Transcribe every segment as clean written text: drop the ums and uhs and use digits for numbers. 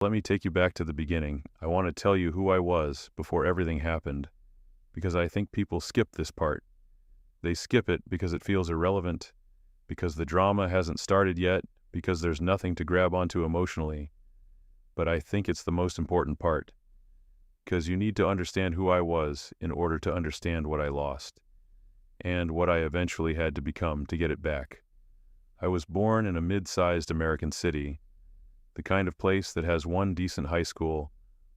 Let me take you back to the beginning. I want to tell you who I was before everything happened, because I think people skip this part. They skip it because it feels irrelevant, because the drama hasn't started yet, because there's nothing to grab onto emotionally. But I think it's the most important part, because you need to understand who I was in order to understand what I lost, and what I eventually had to become to get it back. I was born in a mid-sized American city, the kind of place that has one decent high school,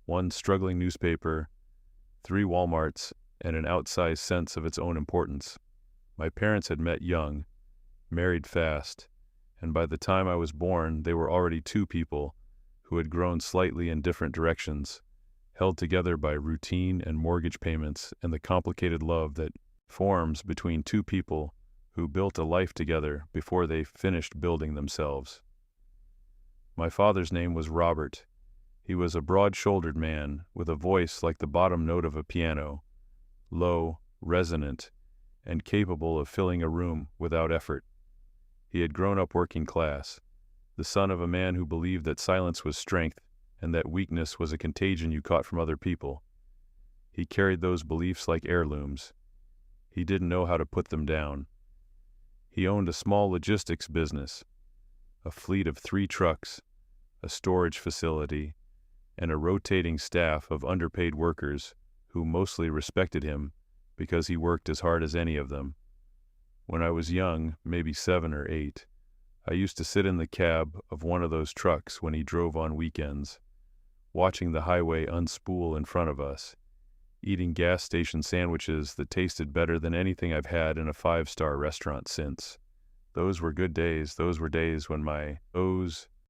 one struggling newspaper, 3 Walmarts, and an outsized sense of its own importance. My parents had met young, married fast, and by the time I was born, they were already 2 people who had grown slightly in different directions, held together by routine and mortgage payments and the complicated love that forms between 2 people who built a life together before they finished building themselves. My father's name was Robert. He was a broad-shouldered man with a voice like the bottom note of a piano, low, resonant, and capable of filling a room without effort. He had grown up working class, the son of a man who believed that silence was strength and that weakness was a contagion you caught from other people. He carried those beliefs like heirlooms. He didn't know how to put them down. He owned a small logistics business, a fleet of 3 trucks, a storage facility, and a rotating staff of underpaid workers who mostly respected him because he worked as hard as any of them. When I was young, maybe 7 or 8, I used to sit in the cab of one of those trucks when he drove on weekends, watching the highway unspool in front of us, eating gas station sandwiches that tasted better than anything I've had in a 5-star restaurant since. Those were good days. Those were days when my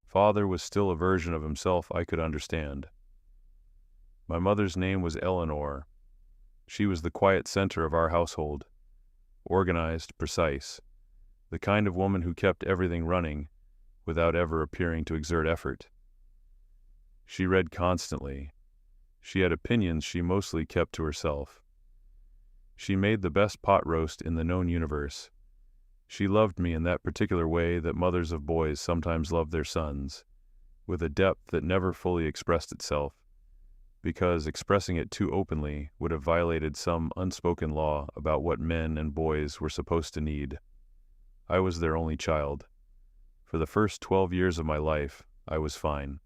father was still a version of himself I could understand. My mother's name was Eleanor. She was the quiet center of our household, organized, precise, the kind of woman who kept everything running without ever appearing to exert effort. She read constantly. She had opinions she mostly kept to herself. She made the best pot roast in the known universe. She loved me in that particular way that mothers of boys sometimes love their sons, with a depth that never fully expressed itself, because expressing it too openly would have violated some unspoken law about what men and boys were supposed to need. I was their only child. For the first 12 years of my life, I was fine.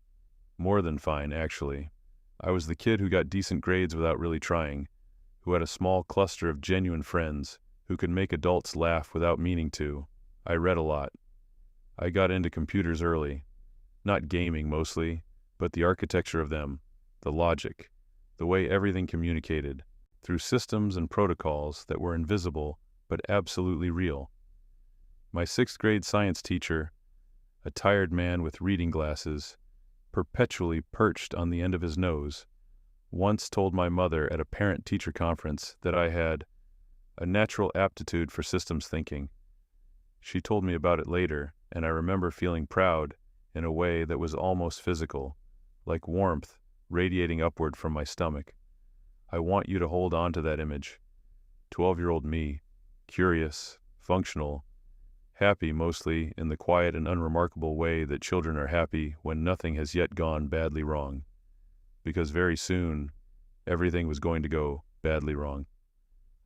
More than fine, actually. I was the kid who got decent grades without really trying, who had a small cluster of genuine friends, who could make adults laugh without meaning to. I read a lot. I got into computers early. Not gaming mostly, but the architecture of them, the logic, the way everything communicated, through systems and protocols that were invisible but absolutely real. My 6th grade science teacher, a tired man with reading glasses, perpetually perched on the end of his nose, once told my mother at a parent-teacher conference that I had a natural aptitude for systems thinking. She told me about it later, and I remember feeling proud in a way that was almost physical, like warmth radiating upward from my stomach. I want you to hold on to that image. 12-year-old me, curious, functional, happy mostly in the quiet and unremarkable way that children are happy when nothing has yet gone badly wrong. Because very soon, everything was going to go badly wrong.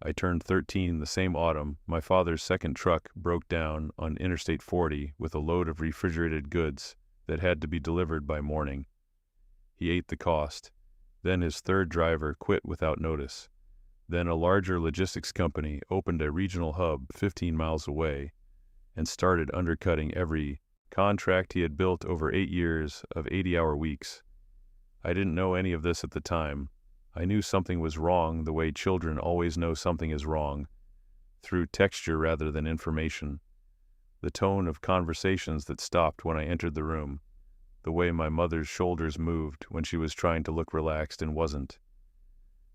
I turned 13 the same autumn. My father's 2nd truck broke down on Interstate 40 with a load of refrigerated goods that had to be delivered by morning. He ate the cost. Then his 3rd driver quit without notice. Then a larger logistics company opened a regional hub 15 miles away and started undercutting every contract he had built over 8 years of 80-hour weeks. I didn't know any of this at the time. I knew something was wrong the way children always know something is wrong, through texture rather than information. The tone of conversations that stopped when I entered the room, the way my mother's shoulders moved when she was trying to look relaxed and wasn't,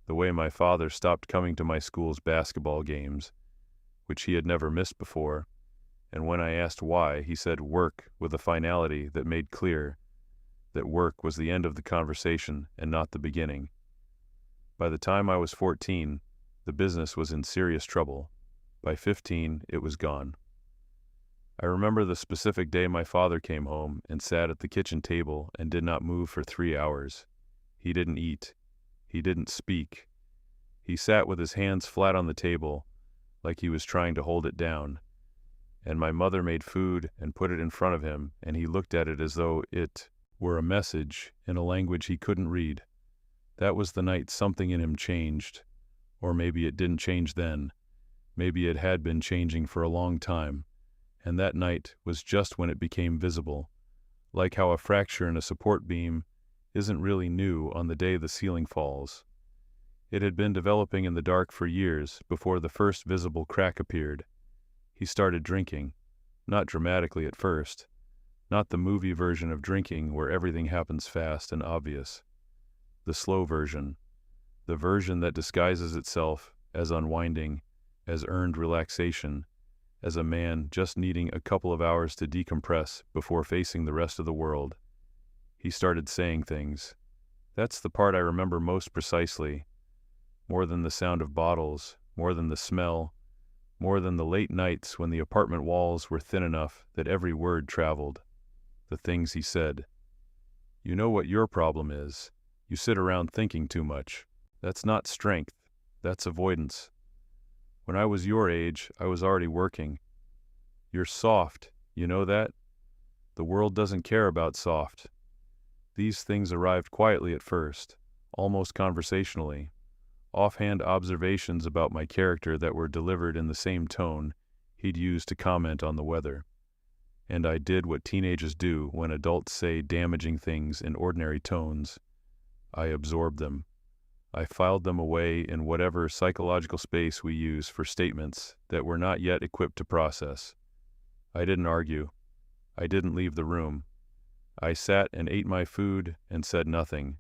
the way my father stopped coming to my school's basketball games, which he had never missed before, and when I asked why, he said work with a finality that made clear that work was the end of the conversation and not the beginning. By the time I was 14, the business was in serious trouble. By 15, it was gone. I remember the specific day my father came home and sat at the kitchen table and did not move for 3 hours. He didn't eat. He didn't speak. He sat with his hands flat on the table, like he was trying to hold it down. And my mother made food and put it in front of him, and he looked at it as though it were a message in a language he couldn't read. That was the night something in him changed. Or maybe it didn't change then. Maybe it had been changing for a long time. And that night was just when it became visible, like how a fracture in a support beam isn't really new on the day the ceiling falls. It had been developing in the dark for years before the first visible crack appeared. He started drinking, not dramatically at first, not the movie version of drinking where everything happens fast and obvious. The slow version, the version that disguises itself as unwinding, as earned relaxation, as a man just needing a couple of hours to decompress before facing the rest of the world. He started saying things. That's the part I remember most precisely. More than the sound of bottles, more than the smell, more than the late nights when the apartment walls were thin enough that every word traveled. The things he said. You know what your problem is. You sit around thinking too much. That's not strength. That's avoidance. When I was your age, I was already working. You're soft, you know that? The world doesn't care about soft. These things arrived quietly at first, almost conversationally. Offhand observations about my character that were delivered in the same tone he'd used to comment on the weather. And I did what teenagers do when adults say damaging things in ordinary tones. I absorbed them. I filed them away in whatever psychological space we use for statements that we're not yet equipped to process. I didn't argue. I didn't leave the room. I sat and ate my food and said nothing.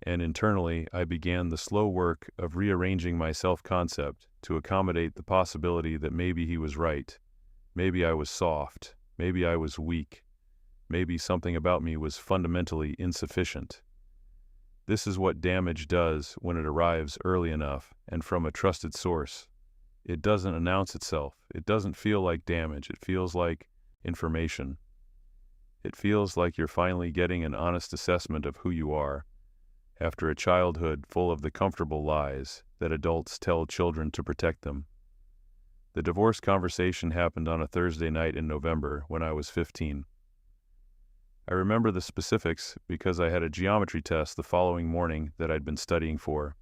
And internally, I began the slow work of rearranging my self-concept to accommodate the possibility that maybe he was right. Maybe I was soft. Maybe I was weak. Maybe something about me was fundamentally insufficient. This is what damage does when it arrives early enough and from a trusted source. It doesn't announce itself. It doesn't feel like damage. It feels like information. It feels like you're finally getting an honest assessment of who you are, after a childhood full of the comfortable lies that adults tell children to protect them. The divorce conversation happened on a Thursday night in November when I was 15. I remember the specifics because I had a geometry test the following morning that I'd been studying for.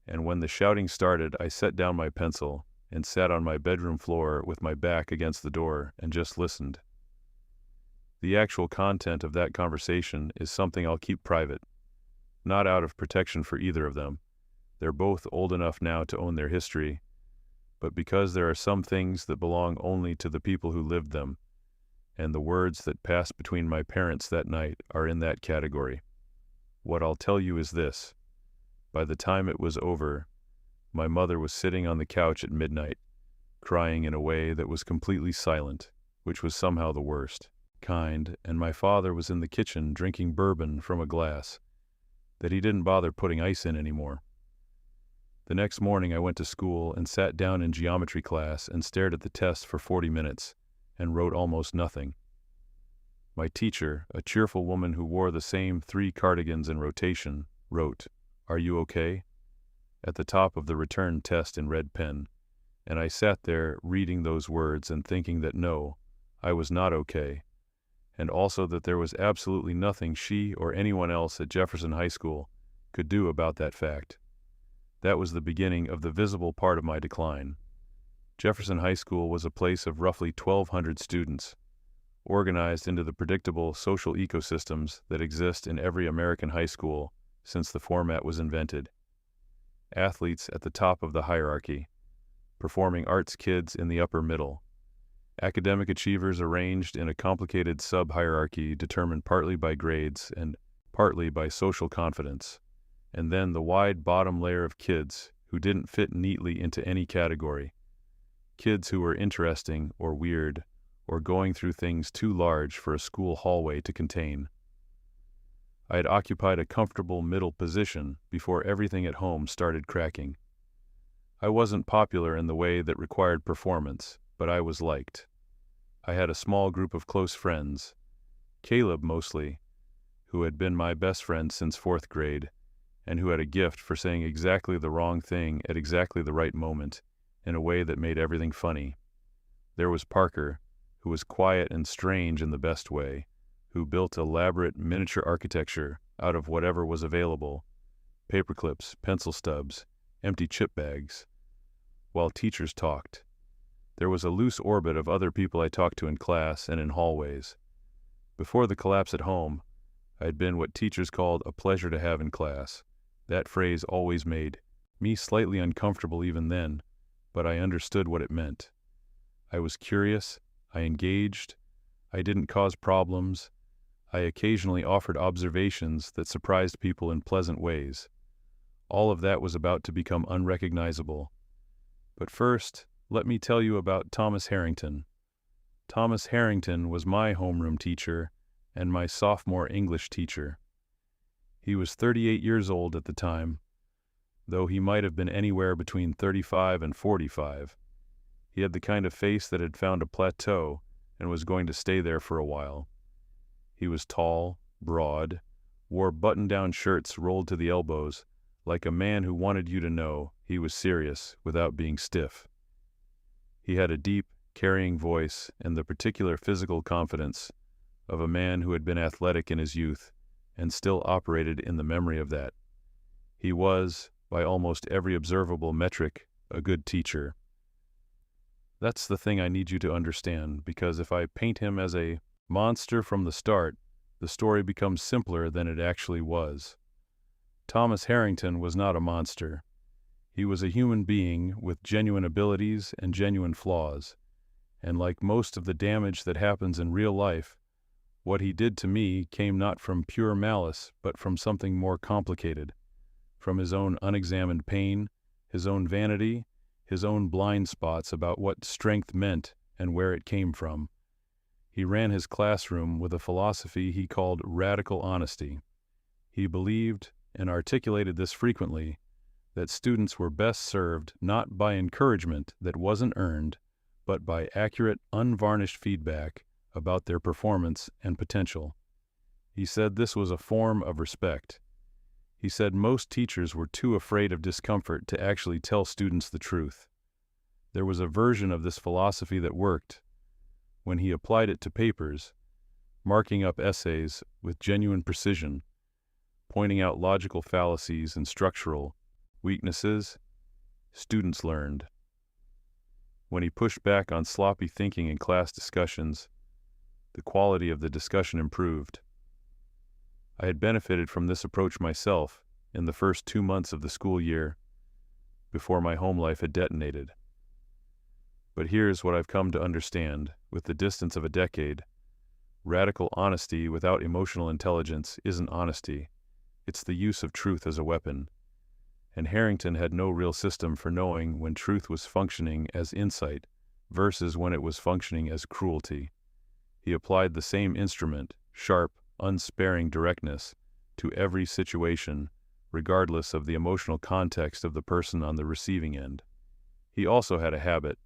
And when the shouting started, I set down my pencil and sat on my bedroom floor with my back against the door and just listened. The actual content of that conversation is something I'll keep private, not out of protection for either of them. They're both old enough now to own their history, but because there are some things that belong only to the people who lived them, and the words that passed between my parents that night are in that category. What I'll tell you is this. By the time it was over, my mother was sitting on the couch at midnight, crying in a way that was completely silent, which was somehow the worst kind, and my father was in the kitchen drinking bourbon from a glass that he didn't bother putting ice in anymore. The next morning I went to school and sat down in geometry class and stared at the test for 40 minutes and wrote almost nothing. My teacher, a cheerful woman who wore the same 3 cardigans in rotation, wrote, "Are you okay?" at the top of the return test in red pen, and I sat there reading those words and thinking that no, I was not okay, and also that there was absolutely nothing she or anyone else at Jefferson High School could do about that fact. That was the beginning of the visible part of my decline. Jefferson High School was a place of roughly 1,200 students, organized into the predictable social ecosystems that exist in every American high school since the format was invented. Athletes at the top of the hierarchy, performing arts kids in the upper middle, academic achievers arranged in a complicated sub-hierarchy determined partly by grades and partly by social confidence, and then the wide bottom layer of kids who didn't fit neatly into any category, kids who were interesting or weird or going through things too large for a school hallway to contain. I had occupied a comfortable middle position before everything at home started cracking. I wasn't popular in the way that required performance, but I was liked. I had a small group of close friends, Caleb mostly, who had been my best friend since 4th grade, and who had a gift for saying exactly the wrong thing at exactly the right moment, in a way that made everything funny. There was Parker, who was quiet and strange in the best way, who built elaborate miniature architecture out of whatever was available, paper clips, pencil stubs, empty chip bags, while teachers talked. There was a loose orbit of other people I talked to in class and in hallways. Before the collapse at home, I had been what teachers called a pleasure to have in class. That phrase always made me slightly uncomfortable even then, but I understood what it meant. I was curious, I engaged, I didn't cause problems, I occasionally offered observations that surprised people in pleasant ways. All of that was about to become unrecognizable. But first, let me tell you about Thomas Harrington. Thomas Harrington was my homeroom teacher and my sophomore English teacher. He was 38 years old at the time, though he might have been anywhere between 35 and 45. He had the kind of face that had found a plateau and was going to stay there for a while. He was tall, broad, wore button-down shirts rolled to the elbows, like a man who wanted you to know he was serious without being stiff. He had a deep, carrying voice and the particular physical confidence of a man who had been athletic in his youth and still operated in the memory of that. He was, by almost every observable metric, a good teacher. That's the thing I need you to understand, because if I paint him as a monster from the start, the story becomes simpler than it actually was. Thomas Harrington was not a monster. He was a human being with genuine abilities and genuine flaws, and like most of the damage that happens in real life, what he did to me came not from pure malice, but from something more complicated, from his own unexamined pain, his own vanity, his own blind spots about what strength meant and where it came from. He ran his classroom with a philosophy he called radical honesty. He believed, and articulated this frequently, that students were best served not by encouragement that wasn't earned, but by accurate, unvarnished feedback about their performance and potential. He said this was a form of respect. He said most teachers were too afraid of discomfort to actually tell students the truth. There was a version of this philosophy that worked. When he applied it to papers, marking up essays with genuine precision, pointing out logical fallacies and structural weaknesses, students learned. When he pushed back on sloppy thinking in class discussions, the quality of the discussion improved. I had benefited from this approach myself in the first 2 months of the school year before my home life had detonated. But here's what I've come to understand with the distance of a decade. Radical honesty without emotional intelligence isn't honesty. It's the use of truth as a weapon. And Harrington had no real system for knowing when truth was functioning as insight versus when it was functioning as cruelty. He applied the same instrument, sharp, unsparing directness, to every situation, regardless of the emotional context of the person on the receiving end. He also had a habit,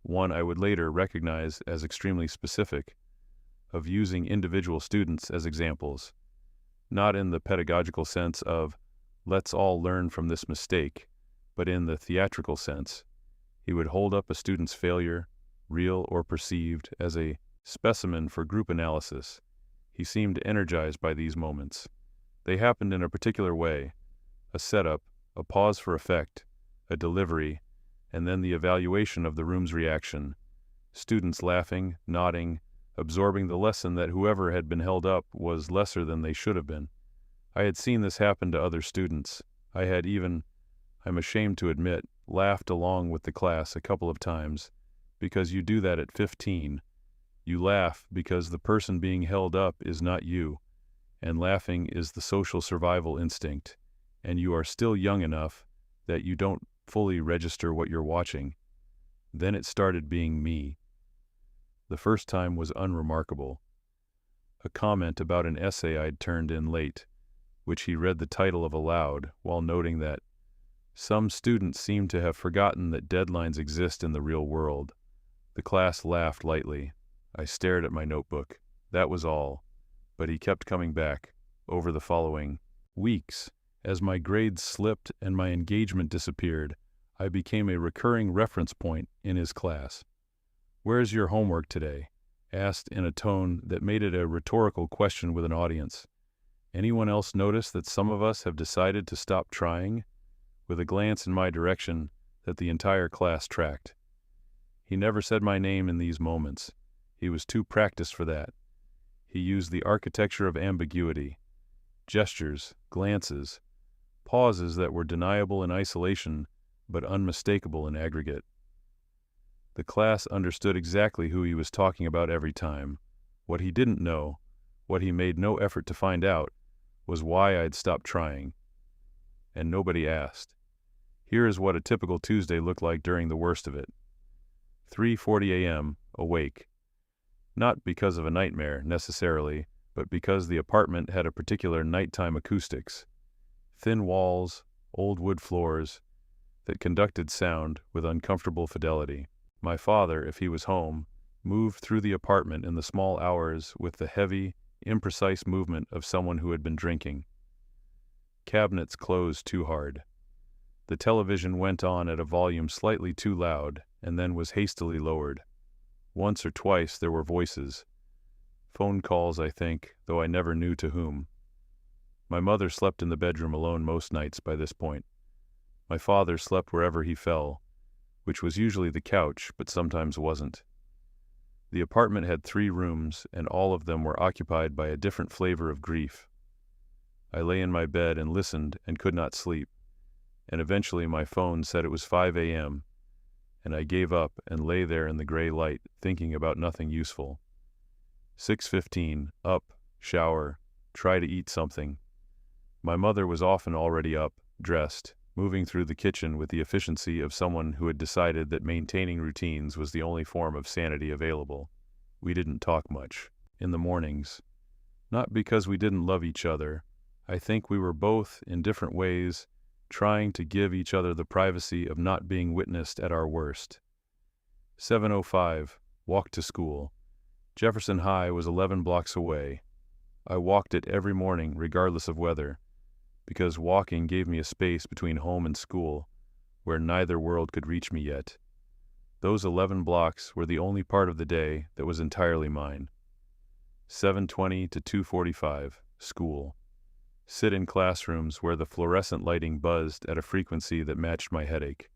one I would later recognize as extremely specific, of using individual students as examples, not in the pedagogical sense of, let's all learn from this mistake, but in the theatrical sense. He would hold up a student's failure, real or perceived, as a specimen for group analysis. He seemed energized by these moments. They happened in a particular way: a setup, a pause for effect, a delivery, and then the evaluation of the room's reaction. Students laughing, nodding, absorbing the lesson that whoever had been held up was lesser than they should have been. I had seen this happen to other students. I had even, I'm ashamed to admit, laughed along with the class a couple of times, because you do that at 15. You laugh because the person being held up is not you, and laughing is the social survival instinct, and you are still young enough that you don't fully register what you're watching. Then it started being me. The first time was unremarkable. A comment about an essay I'd turned in late, which he read the title of aloud while noting that some students seemed to have forgotten that deadlines exist in the real world. The class laughed lightly. I stared at my notebook. That was all. But he kept coming back, over the following weeks. As my grades slipped and my engagement disappeared, I became a recurring reference point in his class. "Where's your homework today?" asked in a tone that made it a rhetorical question with an audience. "Anyone else notice that some of us have decided to stop trying?" With a glance in my direction that the entire class tracked. He never said my name in these moments. He was too practiced for that. He used the architecture of ambiguity. Gestures, glances, pauses that were deniable in isolation but unmistakable in aggregate. The class understood exactly who he was talking about every time. What he didn't know, what he made no effort to find out, was why I'd stopped trying. And nobody asked. Here is what a typical Tuesday looked like during the worst of it. 3:40 a.m., awake. Not because of a nightmare, necessarily, but because the apartment had a particular nighttime acoustics. Thin walls, old wood floors, that conducted sound with uncomfortable fidelity. My father, if he was home, moved through the apartment in the small hours with the heavy, imprecise movement of someone who had been drinking. Cabinets closed too hard. The television went on at a volume slightly too loud, and then was hastily lowered. Once or twice there were voices. Phone calls, I think, though I never knew to whom. My mother slept in the bedroom alone most nights by this point. My father slept wherever he fell, which was usually the couch, but sometimes wasn't. The apartment had 3 rooms, and all of them were occupied by a different flavor of grief. I lay in my bed and listened and could not sleep, and eventually my phone said it was 5 a.m., and I gave up and lay there in the gray light, thinking about nothing useful. 6:15, up, shower, try to eat something. My mother was often already up, dressed, moving through the kitchen with the efficiency of someone who had decided that maintaining routines was the only form of sanity available. We didn't talk much. In the mornings. Not because we didn't love each other. I think we were both, in different ways, trying to give each other the privacy of not being witnessed at our worst. 7:05, walk to school. Jefferson High was 11 blocks away. I walked it every morning, regardless of weather, because walking gave me a space between home and school, where neither world could reach me yet. Those 11 blocks were the only part of the day that was entirely mine. 7:20 to 2:45, school. Sit in classrooms where the fluorescent lighting buzzed at a frequency that matched my headache.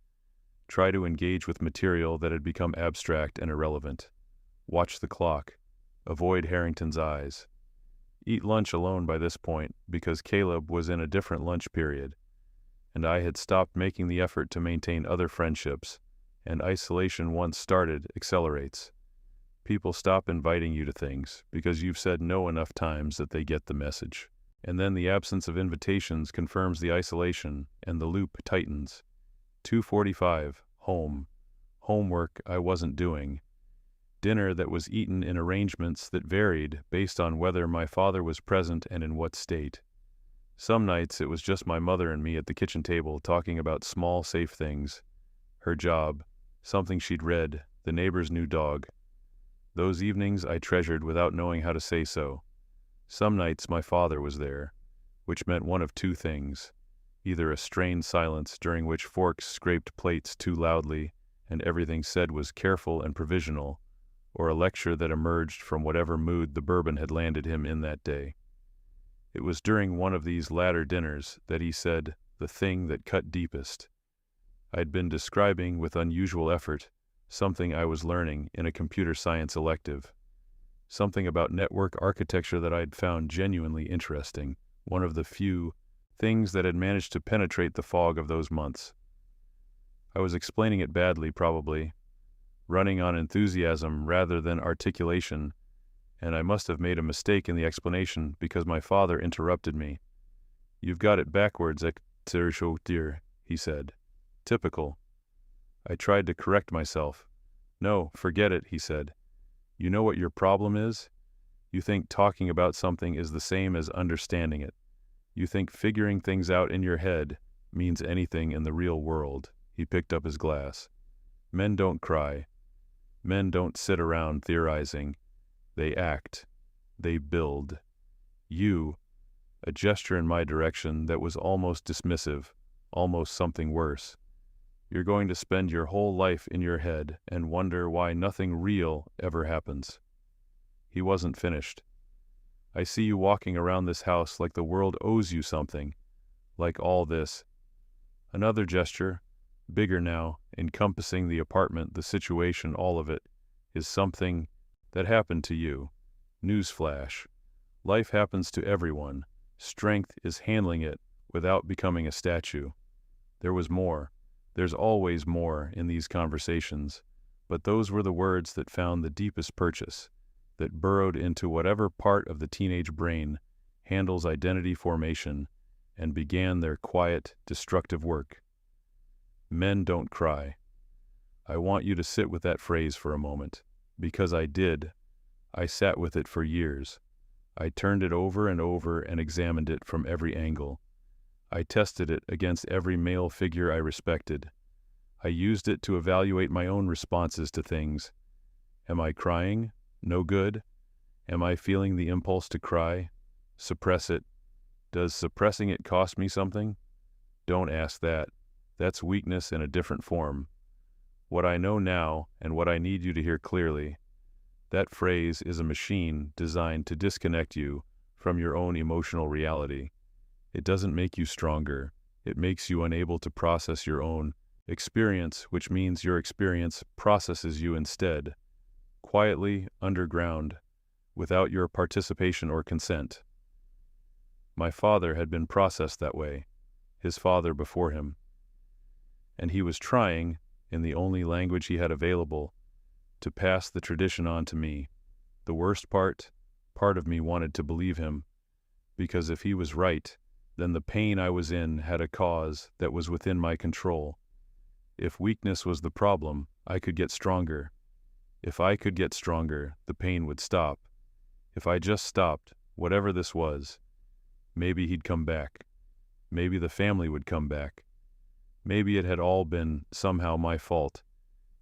Try to engage with material that had become abstract and irrelevant. Watch the clock. Avoid Harrington's eyes. Eat lunch alone by this point, because Caleb was in a different lunch period, and I had stopped making the effort to maintain other friendships, and isolation once started accelerates. People stop inviting you to things because you've said no enough times that they get the message. And then the absence of invitations confirms the isolation, and the loop tightens. 2:45, home. Homework I wasn't doing. Dinner that was eaten in arrangements that varied based on whether my father was present and in what state. Some nights it was just my mother and me at the kitchen table talking about small, safe things. Her job, something she'd read, the neighbor's new dog. Those evenings I treasured without knowing how to say so. Some nights my father was there, which meant one of 2 things. Either a strained silence during which forks scraped plates too loudly and everything said was careful and provisional, or a lecture that emerged from whatever mood the bourbon had landed him in that day. It was during one of these latter dinners that he said the thing that cut deepest. I'd been describing with unusual effort something I was learning in a computer science elective. Something about network architecture that I'd found genuinely interesting, one of the few things that had managed to penetrate the fog of those months. I was explaining it badly, probably, running on enthusiasm rather than articulation, and I must have made a mistake in the explanation because my father interrupted me. "You've got it backwards, dear," he said. "Typical." I tried to correct myself. "No, forget it," he said. "You know what your problem is? You think talking about something is the same as understanding it. You think figuring things out in your head means anything in the real world." He picked up his glass. "Men don't cry. Men don't sit around theorizing. They act. They build. You, a gesture in my direction that was almost dismissive, almost something worse. You're going to spend your whole life in your head and wonder why nothing real ever happens. He wasn't finished. I see you walking around this house like the world owes you something, like all this. Another gesture, bigger now, encompassing the apartment, the situation, all of it, is something that happened to you. Newsflash. Life happens to everyone. Strength is handling it without becoming a statue. There was more. There's always more in these conversations, but those were the words that found the deepest purchase, that burrowed into whatever part of the teenage brain handles identity formation and began their quiet, destructive work. Men don't cry. I want you to sit with that phrase for a moment, because I did. I sat with it for years. I turned it over and over and examined it from every angle. I tested it against every male figure I respected. I used it to evaluate my own responses to things. Am I crying? No good? Am I feeling the impulse to cry? Suppress it. Does suppressing it cost me something? Don't ask that. That's weakness in a different form. What I know now, and what I need you to hear clearly, that phrase is a machine designed to disconnect you from your own emotional reality. It doesn't make you stronger. It makes you unable to process your own experience, which means your experience processes you instead, quietly, underground, without your participation or consent. My father had been processed that way, his father before him, and he was trying, in the only language he had available, to pass the tradition on to me. The worst part of me wanted to believe him, because if he was right, then the pain I was in had a cause that was within my control. If weakness was the problem, I could get stronger. If I could get stronger, the pain would stop. If I just stopped, whatever this was, maybe he'd come back. Maybe the family would come back. Maybe it had all been somehow my fault,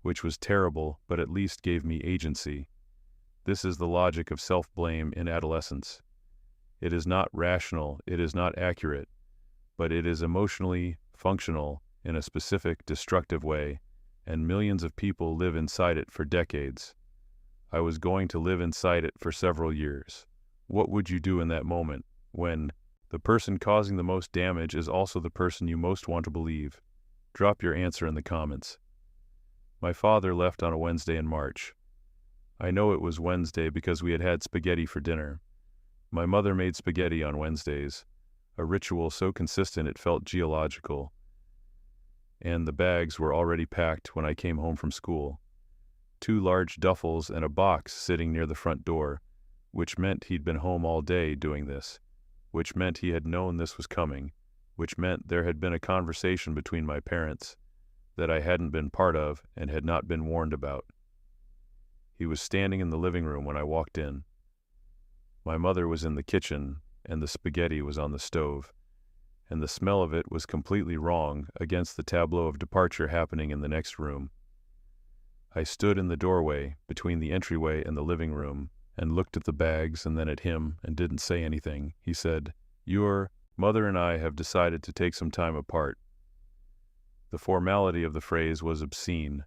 which was terrible, but at least gave me agency. This is the logic of self-blame in adolescence. It is not rational, it is not accurate, but it is emotionally functional in a specific, destructive way, and millions of people live inside it for decades. I was going to live inside it for several years. What would you do in that moment, when the person causing the most damage is also the person you most want to believe? Drop your answer in the comments. My father left on a Wednesday in March. I know it was Wednesday because we had had spaghetti for dinner. My mother made spaghetti on Wednesdays, a ritual so consistent it felt geological. And the bags were already packed when I came home from school. 2 large duffels and a box sitting near the front door, which meant he'd been home all day doing this, which meant he had known this was coming, which meant there had been a conversation between my parents that I hadn't been part of and had not been warned about. He was standing in the living room when I walked in. My mother was in the kitchen, and the spaghetti was on the stove, and the smell of it was completely wrong against the tableau of departure happening in the next room. I stood in the doorway between the entryway and the living room and looked at the bags and then at him and didn't say anything. He said, "Your mother and I have decided to take some time apart." The formality of the phrase was obscene,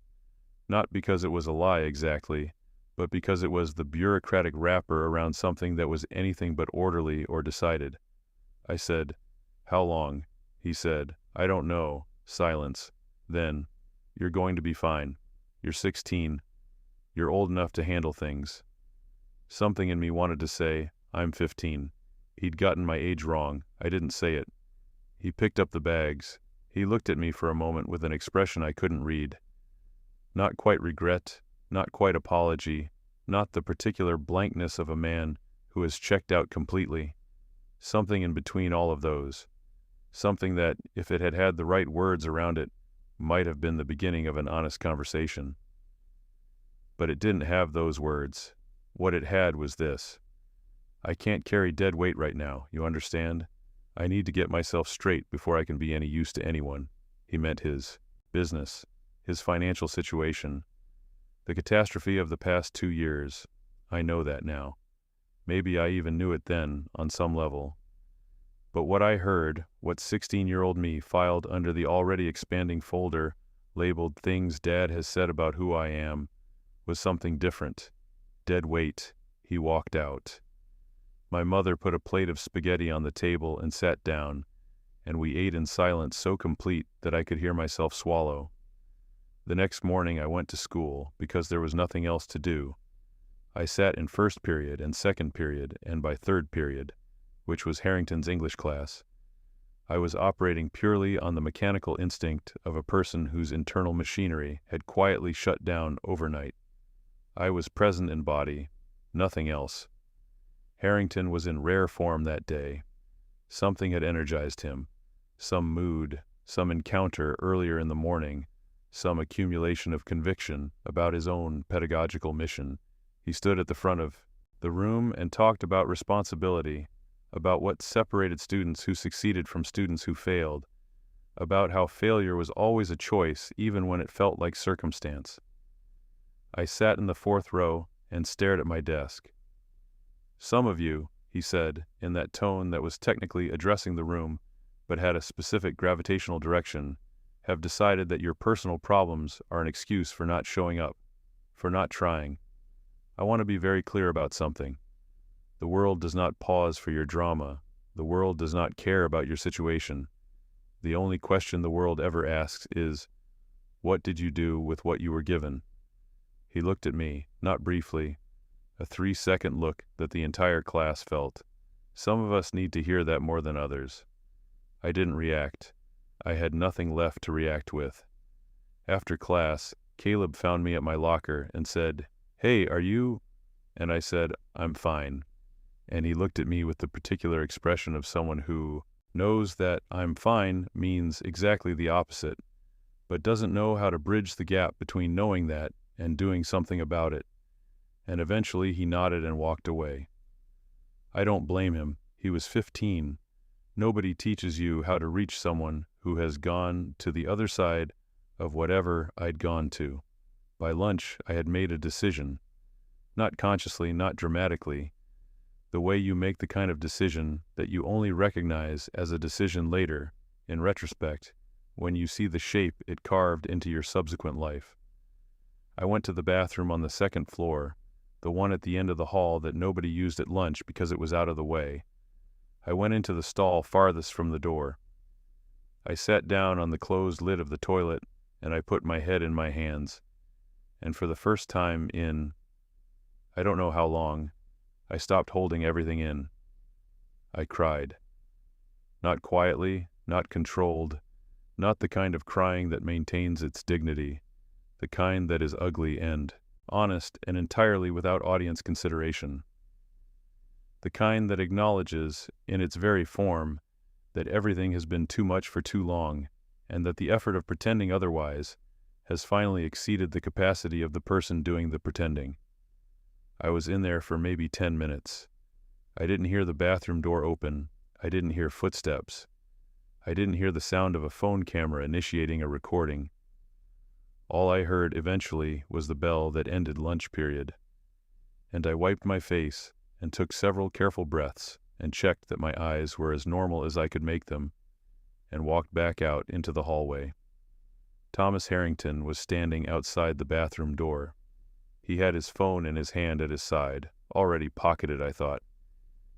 not because it was a lie exactly, but because it was the bureaucratic wrapper around something that was anything but orderly or decided. I said, "How long?" He said, "I don't know." Silence. Then, "You're going to be fine. You're 16. You're old enough to handle things." Something in me wanted to say, "I'm 15. He'd gotten my age wrong. I didn't say it. He picked up the bags. He looked at me for a moment with an expression I couldn't read. Not quite regret, not quite apology, not the particular blankness of a man who has checked out completely. Something in between all of those. Something that, if it had had the right words around it, might have been the beginning of an honest conversation. But it didn't have those words. What it had was this: "I can't carry dead weight right now, you understand? I need to get myself straight before I can be any use to anyone." He meant his business, his financial situation, the catastrophe of the past 2 years, I know that now. Maybe I even knew it then, on some level. But what I heard, what 16-year-old me filed under the already expanding folder labeled Things Dad Has Said About Who I Am, was something different. Dead weight. He walked out. My mother put a plate of spaghetti on the table and sat down, and we ate in silence so complete that I could hear myself swallow. The next morning I went to school because there was nothing else to do. I sat in first period and second period and by third period, which was Harrington's English class. I was operating purely on the mechanical instinct of a person whose internal machinery had quietly shut down overnight. I was present in body, nothing else. Harrington was in rare form that day. Something had energized him. Some mood, some encounter earlier in the morning, some accumulation of conviction about his own pedagogical mission. He stood at the front of the room and talked about responsibility, about what separated students who succeeded from students who failed, about how failure was always a choice even when it felt like circumstance. I sat in the fourth row and stared at my desk. Some of you, he said, in that tone that was technically addressing the room, but had a specific gravitational direction, have decided that your personal problems are an excuse for not showing up, for not trying. I want to be very clear about something. The world does not pause for your drama. The world does not care about your situation. The only question the world ever asks is, what did you do with what you were given? He looked at me, not briefly, a 3-second look that the entire class felt. Some of us need to hear that more than others. I didn't react. I had nothing left to react with. After class, Caleb found me at my locker and said, "Hey, are you?" And I said, "I'm fine." And he looked at me with the particular expression of someone who knows that "I'm fine" means exactly the opposite, but doesn't know how to bridge the gap between knowing that and doing something about it. And eventually he nodded and walked away. I don't blame him. He was 15. Nobody teaches you how to reach someone who has gone to the other side of whatever I'd gone to. By lunch, I had made a decision. Not consciously, not dramatically. The way you make the kind of decision that you only recognize as a decision later, in retrospect, when you see the shape it carved into your subsequent life. I went to the bathroom on the second floor, the one at the end of the hall that nobody used at lunch because it was out of the way. I went into the stall farthest from the door. I sat down on the closed lid of the toilet, and I put my head in my hands. And for the first time in, I don't know how long, I stopped holding everything in. I cried. Not quietly, not controlled, not the kind of crying that maintains its dignity, the kind that is ugly and honest and entirely without audience consideration. The kind that acknowledges, in its very form, that everything has been too much for too long, and that the effort of pretending otherwise has finally exceeded the capacity of the person doing the pretending. I was in there for maybe 10 minutes. I didn't hear the bathroom door open. I didn't hear footsteps. I didn't hear the sound of a phone camera initiating a recording. All I heard eventually was the bell that ended lunch period. And I wiped my face and took several careful breaths and checked that my eyes were as normal as I could make them, and walked back out into the hallway. Thomas Harrington was standing outside the bathroom door. He had his phone in his hand at his side, already pocketed, I thought.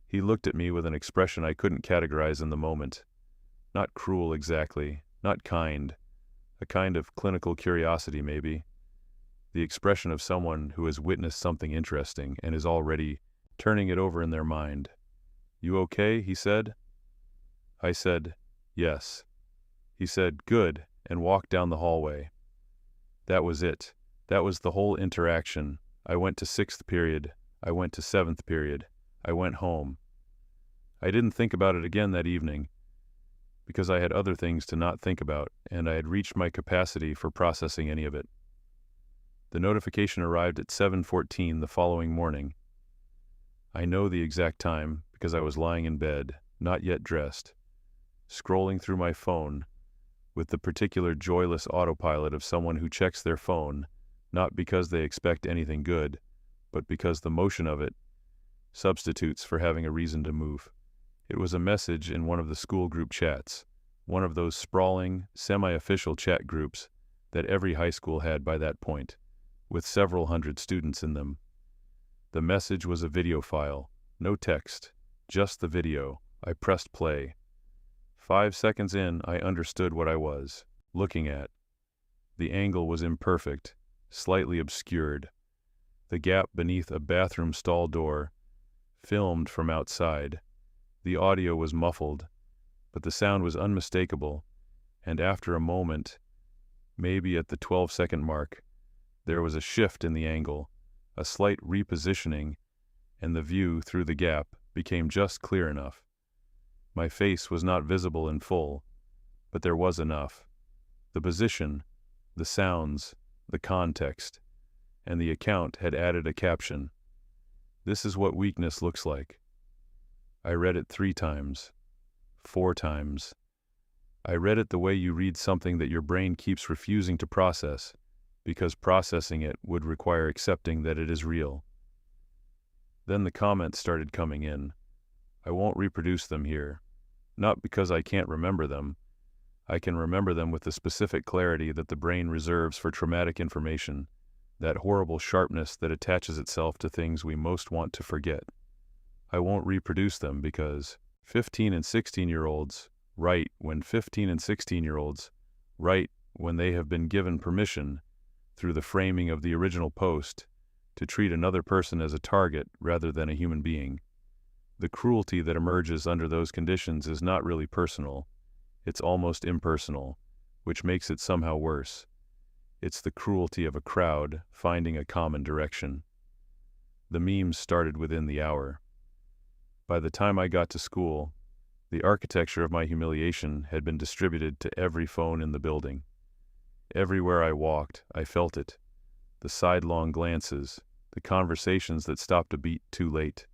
He looked at me with an expression I couldn't categorize in the moment. Not cruel exactly, not kind. A kind of clinical curiosity, maybe. The expression of someone who has witnessed something interesting and is already turning it over in their mind. "You okay?" he said. I said, "Yes." He said, "Good," and walked down the hallway. That was it. That was the whole interaction. I went to 6th period. I went to 7th period. I went home. I didn't think about it again that evening, because I had other things to not think about, and I had reached my capacity for processing any of it. The notification arrived at 7:14 the following morning. I know the exact time because I was lying in bed, not yet dressed, scrolling through my phone with the particular joyless autopilot of someone who checks their phone, not because they expect anything good, but because the motion of it substitutes for having a reason to move. It was a message in one of the school group chats, one of those sprawling, semi-official chat groups that every high school had by that point, with several hundred students in them. The message was a video file, no text, just the video. I pressed play. 5 seconds in, I understood what I was looking at. The angle was imperfect, slightly obscured. The gap beneath a bathroom stall door, filmed from outside. The audio was muffled, but the sound was unmistakable, and after a moment, maybe at the 12-second mark, there was a shift in the angle, a slight repositioning, and the view through the gap became just clear enough. My face was not visible in full, but there was enough. The position, the sounds, the context, and the account had added a caption. This is what weakness looks like. I read it 3 times, 4 times. I read it the way you read something that your brain keeps refusing to process, because processing it would require accepting that it is real. Then the comments started coming in. I won't reproduce them here, not because I can't remember them. I can remember them with the specific clarity that the brain reserves for traumatic information, that horrible sharpness that attaches itself to things we most want to forget. I won't reproduce them because 15 and 16-year-olds write when 15 and 16-year-olds write when they have been given permission, through the framing of the original post, to treat another person as a target rather than a human being. The cruelty that emerges under those conditions is not really personal. It's almost impersonal, which makes it somehow worse. It's the cruelty of a crowd finding a common direction. The memes started within the hour. By the time I got to school, the architecture of my humiliation had been distributed to every phone in the building. Everywhere I walked, I felt it. The sidelong glances, the conversations that stopped a beat too late,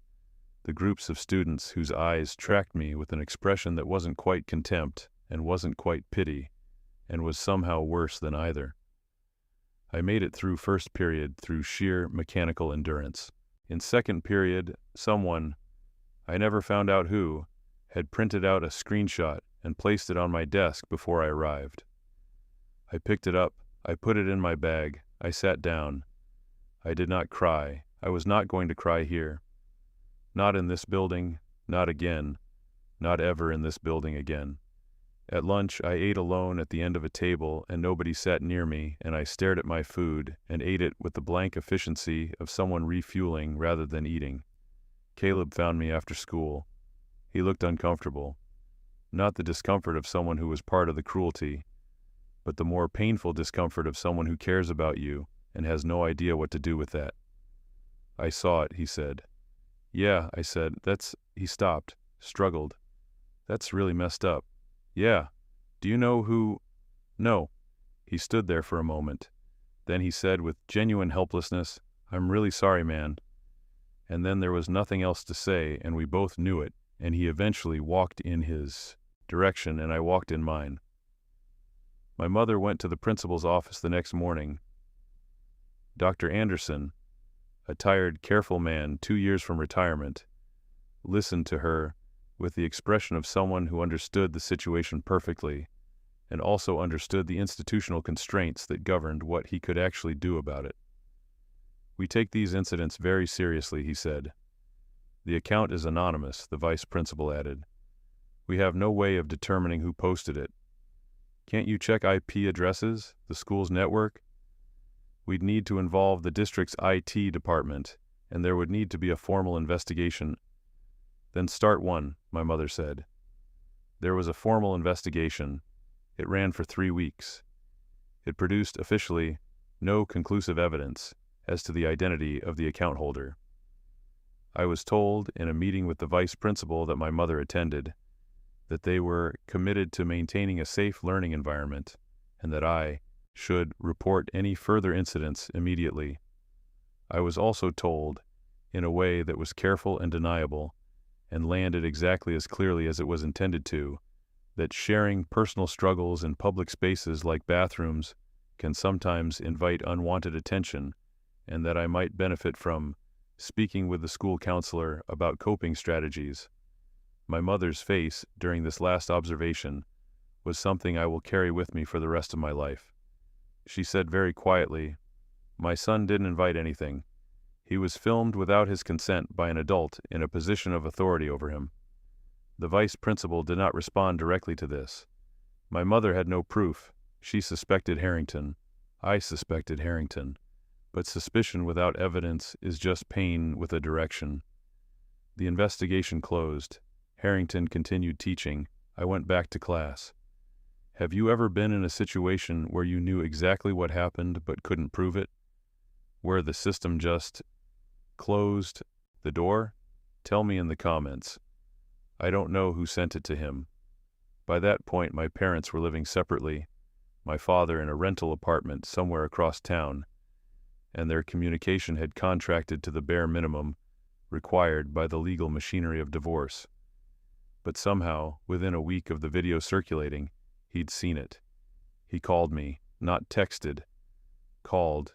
the groups of students whose eyes tracked me with an expression that wasn't quite contempt and wasn't quite pity, and was somehow worse than either. I made it through first period through sheer mechanical endurance. In second period, someone, I never found out who, had printed out a screenshot and placed it on my desk before I arrived. I picked it up, I put it in my bag, I sat down. I did not cry. I was not going to cry here. Not in this building, not again, not ever in this building again. At lunch, I ate alone at the end of a table and nobody sat near me, and I stared at my food and ate it with the blank efficiency of someone refueling rather than eating. Caleb found me after school. He looked uncomfortable. Not the discomfort of someone who was part of the cruelty, but the more painful discomfort of someone who cares about you and has no idea what to do with that. I saw it, he said. Yeah, I said, he stopped, struggled. That's really messed up. Yeah. Do you know who? No. He stood there for a moment. Then he said with genuine helplessness, I'm really sorry, man. And then there was nothing else to say, and we both knew it, and he eventually walked in his direction, and I walked in mine. My mother went to the principal's office the next morning. Dr. Anderson, a tired, careful man 2 years from retirement, listened to her with the expression of someone who understood the situation perfectly and also understood the institutional constraints that governed what he could actually do about it. We take these incidents very seriously, he said. The account is anonymous, the vice principal added. We have no way of determining who posted it. Can't you check IP addresses, the school's network? We'd need to involve the district's IT department, and there would need to be a formal investigation. Then start one, my mother said. There was a formal investigation. It ran for 3 weeks. It produced, officially, no conclusive evidence as to the identity of the account holder. I was told in a meeting with the vice principal that my mother attended that they were committed to maintaining a safe learning environment and that I should report any further incidents immediately. I was also told, in a way that was careful and deniable, and landed exactly as clearly as it was intended to, that sharing personal struggles in public spaces like bathrooms can sometimes invite unwanted attention, and that I might benefit from speaking with the school counselor about coping strategies. My mother's face during this last observation was something I will carry with me for the rest of my life. She said very quietly, "My son didn't invite anything. He was filmed without his consent by an adult in a position of authority over him." The vice principal did not respond directly to this. My mother had no proof. She suspected Harrington. I suspected Harrington. But suspicion without evidence is just pain with a direction. The investigation closed. Harrington continued teaching. I went back to class. Have you ever been in a situation where you knew exactly what happened but couldn't prove it? Where the system just closed the door? Tell me in the comments. I don't know who sent it to him. By that point, my parents were living separately, my father in a rental apartment somewhere across town, and their communication had contracted to the bare minimum required by the legal machinery of divorce. But somehow, within a week of the video circulating, he'd seen it. He called me, not texted, called,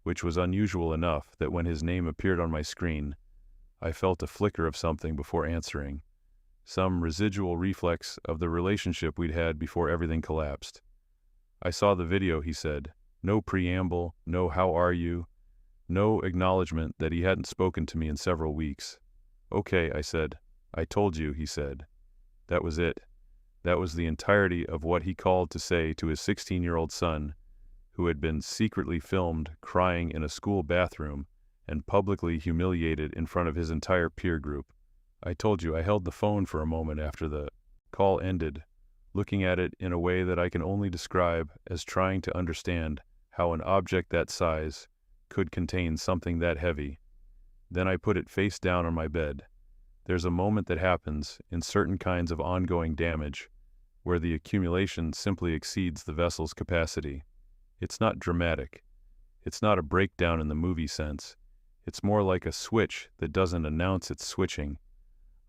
which was unusual enough that when his name appeared on my screen, I felt a flicker of something before answering, some residual reflex of the relationship we'd had before everything collapsed. "I saw the video," he said. No preamble, no "how are you," no acknowledgement that he hadn't spoken to me in several weeks. "Okay," I said. "I told you," he said. That was it. That was the entirety of what he called to say to his 16-year-old son, who had been secretly filmed crying in a school bathroom and publicly humiliated in front of his entire peer group. I told you. I held the phone for a moment after the call ended, looking at it in a way that I can only describe as trying to understand how an object that size could contain something that heavy. Then I put it face down on my bed. There's a moment that happens in certain kinds of ongoing damage where the accumulation simply exceeds the vessel's capacity. It's not dramatic. It's not a breakdown in the movie sense. It's more like a switch that doesn't announce it's switching.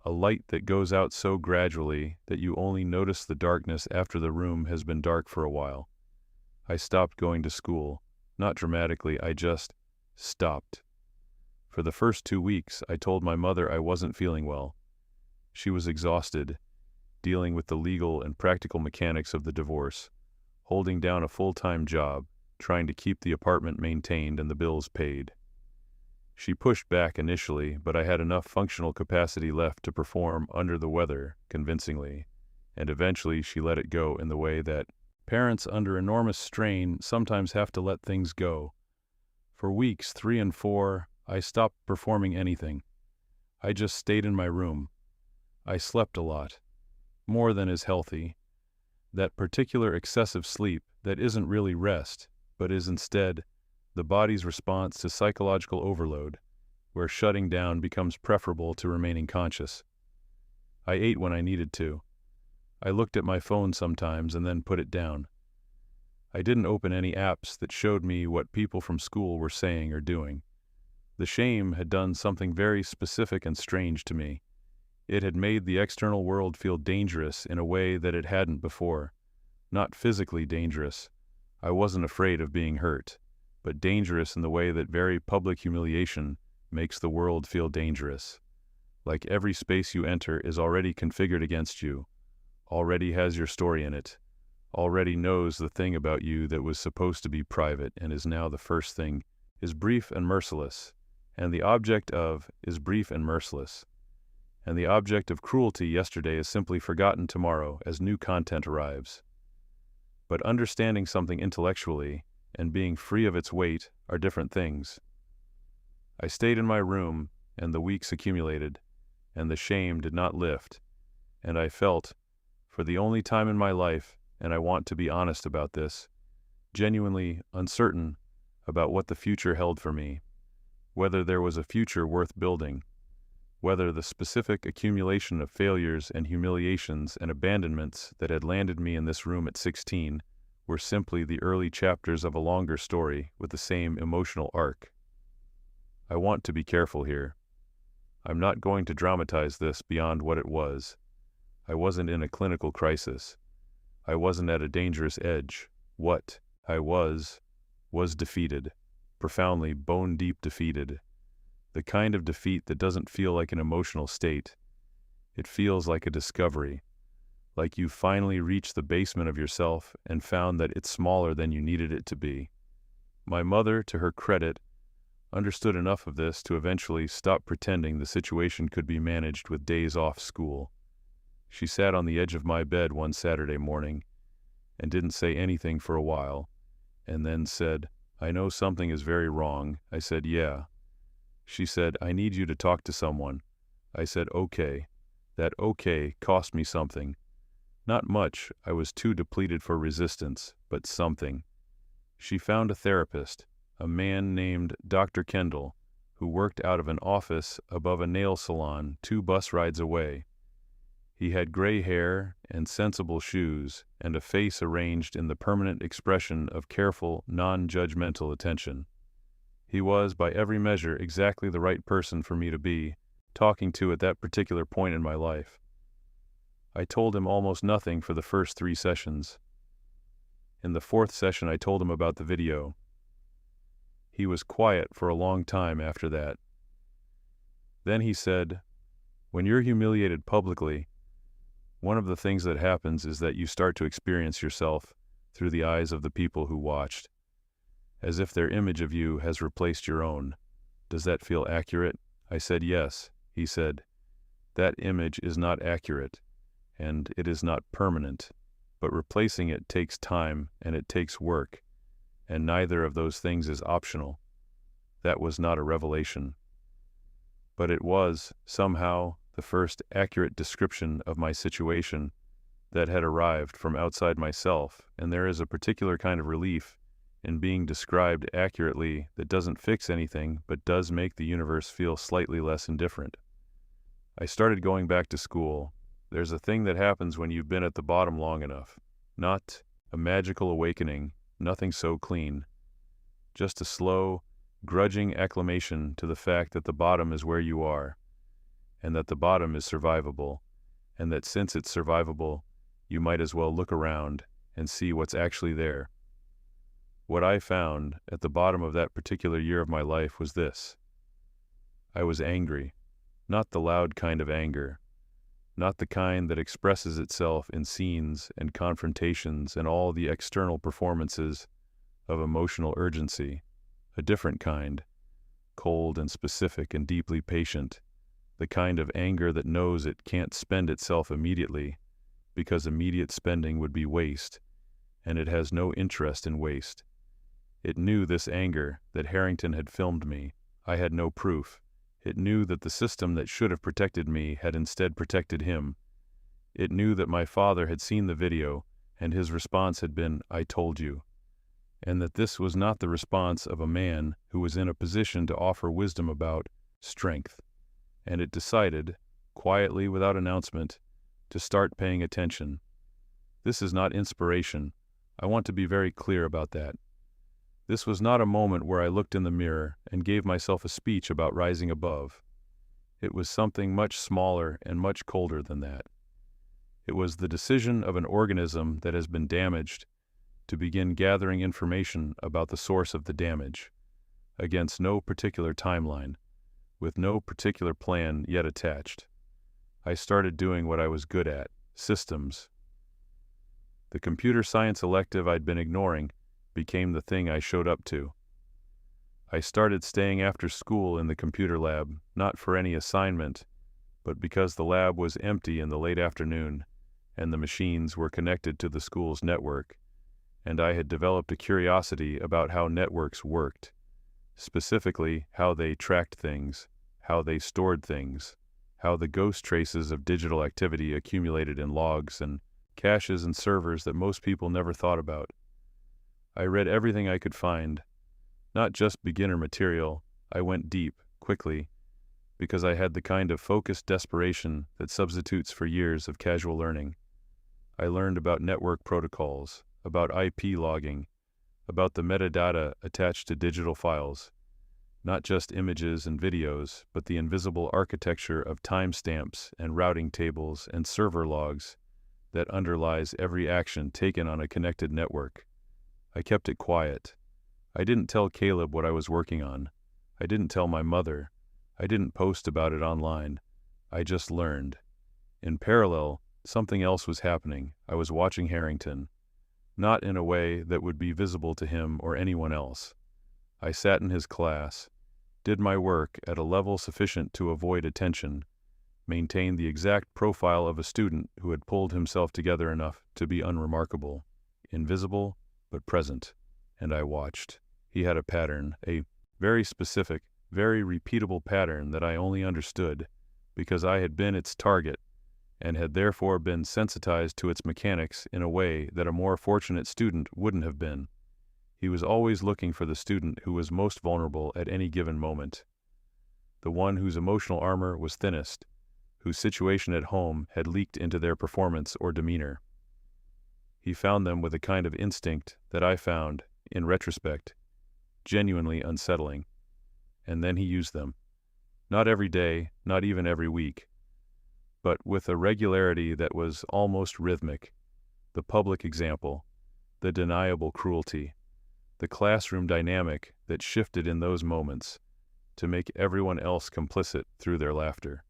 A light that goes out so gradually that you only notice the darkness after the room has been dark for a while. I stopped going to school. Not dramatically, I just stopped. For the first 2 weeks, I told my mother I wasn't feeling well. She was exhausted, dealing with the legal and practical mechanics of the divorce, holding down a full-time job, trying to keep the apartment maintained and the bills paid. She pushed back initially, but I had enough functional capacity left to perform under the weather convincingly, and eventually she let it go in the way that parents under enormous strain sometimes have to let things go. For weeks 3 and 4, I stopped performing anything. I just stayed in my room. I slept a lot, more than is healthy. That particular excessive sleep that isn't really rest, but is instead the body's response to psychological overload, where shutting down becomes preferable to remaining conscious. I ate when I needed to. I looked at my phone sometimes and then put it down. I didn't open any apps that showed me what people from school were saying or doing. The shame had done something very specific and strange to me. It had made the external world feel dangerous in a way that it hadn't before. Not physically dangerous. I wasn't afraid of being hurt, but dangerous in the way that very public humiliation makes the world feel dangerous. Like every space you enter is already configured against you, already has your story in it, already knows the thing about you that was supposed to be private and is now the first thing, is brief and merciless, and the object of is brief and merciless. And the object of cruelty yesterday is simply forgotten tomorrow as new content arrives. But understanding something intellectually and being free of its weight are different things. I stayed in my room, and the weeks accumulated, and the shame did not lift, and I felt, for the only time in my life, and I want to be honest about this, genuinely uncertain about what the future held for me, whether there was a future worth building, whether the specific accumulation of failures and humiliations and abandonments that had landed me in this room at 16 were simply the early chapters of a longer story with the same emotional arc. I want to be careful here. I'm not going to dramatize this beyond what it was. I wasn't in a clinical crisis. I wasn't at a dangerous edge. What I was defeated, profoundly bone-deep defeated. The the kind of defeat that doesn't feel like an emotional state. It feels like a discovery, like you finally reached the basement of yourself and found that it's smaller than you needed it to be. My mother, to her credit, understood enough of this to eventually stop pretending the situation could be managed with days off school. She sat on the edge of my bed one Saturday morning and didn't say anything for a while, and then said, "I know something is very wrong." I said, "Yeah." She said, "I need you to talk to someone." I said, "Okay." That okay cost me something. Not much, I was too depleted for resistance, but something. She found a therapist, a man named Dr. Kendall, who worked out of an office above a nail salon 2 bus rides away. He had gray hair and sensible shoes and a face arranged in the permanent expression of careful, non-judgmental attention. He was, by every measure, exactly the right person for me to be talking to at that particular point in my life. I told him almost nothing for the first 3 sessions. In the 4th session, I told him about the video. He was quiet for a long time after that. Then he said, "When you're humiliated publicly, one of the things that happens is that you start to experience yourself through the eyes of the people who watched, as if their image of you has replaced your own. Does that feel accurate?" I said, "Yes." He said, "That image is not accurate, and it is not permanent, but replacing it takes time and it takes work, and neither of those things is optional." That was not a revelation, but it was, somehow, the first accurate description of my situation that had arrived from outside myself, and there is a particular kind of relief in being described accurately that doesn't fix anything but does make the universe feel slightly less indifferent. I started going back to school. There's a thing that happens when you've been at the bottom long enough. Not a magical awakening, nothing so clean. Just a slow, grudging acclimation to the fact that the bottom is where you are, and that the bottom is survivable, and that since it's survivable, you might as well look around and see what's actually there. What I found at the bottom of that particular year of my life was this. I was angry, not the loud kind of anger, not the kind that expresses itself in scenes and confrontations and all the external performances of emotional urgency, a different kind, cold and specific and deeply patient, the kind of anger that knows it can't spend itself immediately, because immediate spending would be waste, and it has no interest in waste. It knew this anger that Harrington had filmed me. I had no proof. It knew that the system that should have protected me had instead protected him. It knew that my father had seen the video, and his response had been, "I told you," and that this was not the response of a man who was in a position to offer wisdom about strength. And it decided, quietly without announcement, to start paying attention. This is not inspiration. I want to be very clear about that. This was not a moment where I looked in the mirror and gave myself a speech about rising above. It was something much smaller and much colder than that. It was the decision of an organism that has been damaged to begin gathering information about the source of the damage, against no particular timeline, with no particular plan yet attached. I started doing what I was good at, systems. The computer science elective I'd been ignoring became the thing I showed up to. I started staying after school in the computer lab, not for any assignment, but because the lab was empty in the late afternoon, and the machines were connected to the school's network, and I had developed a curiosity about how networks worked, specifically how they tracked things, how they stored things, how the ghost traces of digital activity accumulated in logs and caches and servers that most people never thought about. I read everything I could find, not just beginner material. I went deep, quickly, because I had the kind of focused desperation that substitutes for years of casual learning. I learned about network protocols, about IP logging, about the metadata attached to digital files, not just images and videos, but the invisible architecture of timestamps and routing tables and server logs that underlies every action taken on a connected network. I kept it quiet. I didn't tell Caleb what I was working on. I didn't tell my mother. I didn't post about it online. I just learned. In parallel, something else was happening. I was watching Harrington, not in a way that would be visible to him or anyone else. I sat in his class, did my work at a level sufficient to avoid attention, maintained the exact profile of a student who had pulled himself together enough to be unremarkable, invisible but present, and I watched. He had a pattern, a very specific, very repeatable pattern that I only understood because I had been its target and had therefore been sensitized to its mechanics in a way that a more fortunate student wouldn't have been. He was always looking for the student who was most vulnerable at any given moment, the one whose emotional armor was thinnest, whose situation at home had leaked into their performance or demeanor. He found them with a kind of instinct that I found, in retrospect, genuinely unsettling. And then he used them. Not every day, not even every week, but with a regularity that was almost rhythmic. The public example, the deniable cruelty, the classroom dynamic that shifted in those moments to make everyone else complicit through their laughter.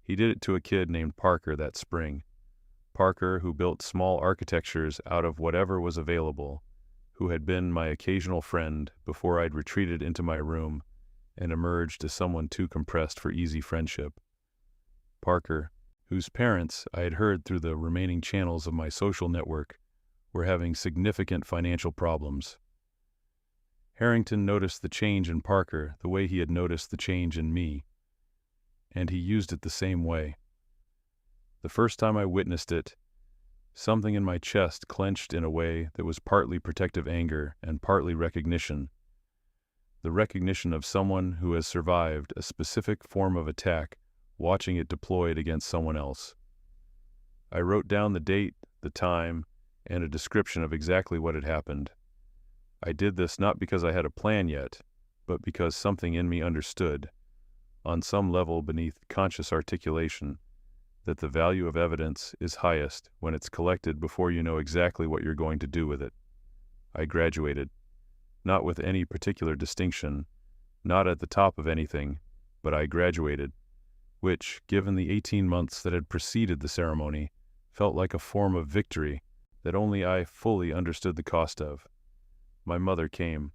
He did it to a kid named Parker that spring. Parker, who built small architectures out of whatever was available, who had been my occasional friend before I'd retreated into my room and emerged as someone too compressed for easy friendship. Parker, whose parents, I had heard through the remaining channels of my social network, were having significant financial problems. Harrington noticed the change in Parker the way he had noticed the change in me, and he used it the same way. The first time I witnessed it, something in my chest clenched in a way that was partly protective anger and partly recognition. The recognition of someone who has survived a specific form of attack, watching it deployed against someone else. I wrote down the date, the time, and a description of exactly what had happened. I did this not because I had a plan yet, but because something in me understood, on some level beneath conscious articulation, that the value of evidence is highest when it's collected before you know exactly what you're going to do with it. I graduated, not with any particular distinction, not at the top of anything, but I graduated, which, given the 18 months that had preceded the ceremony, felt like a form of victory that only I fully understood the cost of. My mother came.